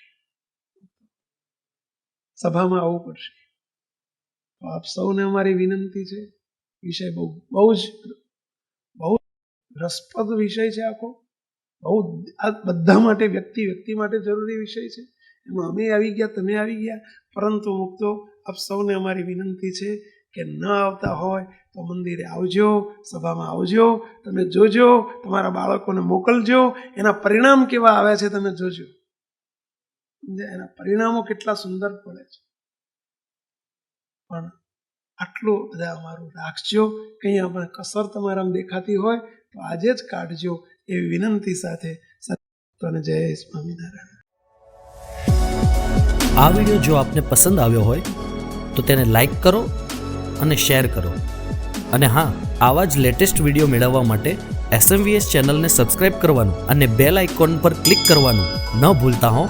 સભામાં આવવું પડશે. તો આપ સૌને અમારી વિનંતી છે. વિષય બહુ જ રસપ્રદ વિષય છે. આખો બહુ આ બધા માટે, વ્યક્તિ માટે જરૂરી વિષય છે. એમાં અમે આવી ગયા, તમે આવી ગયા, પરંતુ મુક્તો આપ સૌને અમારી વિનંતી છે કે ન આવતા હોય તો મંદિરે આવજો, સભામાં આવજો. તમે જોજો, તમારા બાળકોને મોકલજો. એના પરિણામ કેવા આવ્યા છે તમે જોજો. એના પરિણામો કેટલા સુંદર પડે છે. પણ આટલું બધા અમારું રાખજો. કંઈ આપણે કસર તમારામાં દેખાતી હોય તો આજે જ કાઢજો, એવી વિનંતી સાથે સત્યને જય સ્વામિનારાયણ. આ વિડીયો જો આપને પસંદ આવ્યો હોય તો તેને લાઈક કરો અને શેર કરો. અને હા, આવા જ લેટેસ્ટ વિડીયો મેળવવા માટે SMVS ચેનલને સબસ્ક્રાઇબ કરવાનું અને બેલ આઇકોન પર ક્લિક કરવાનું ન ભૂલતા હો.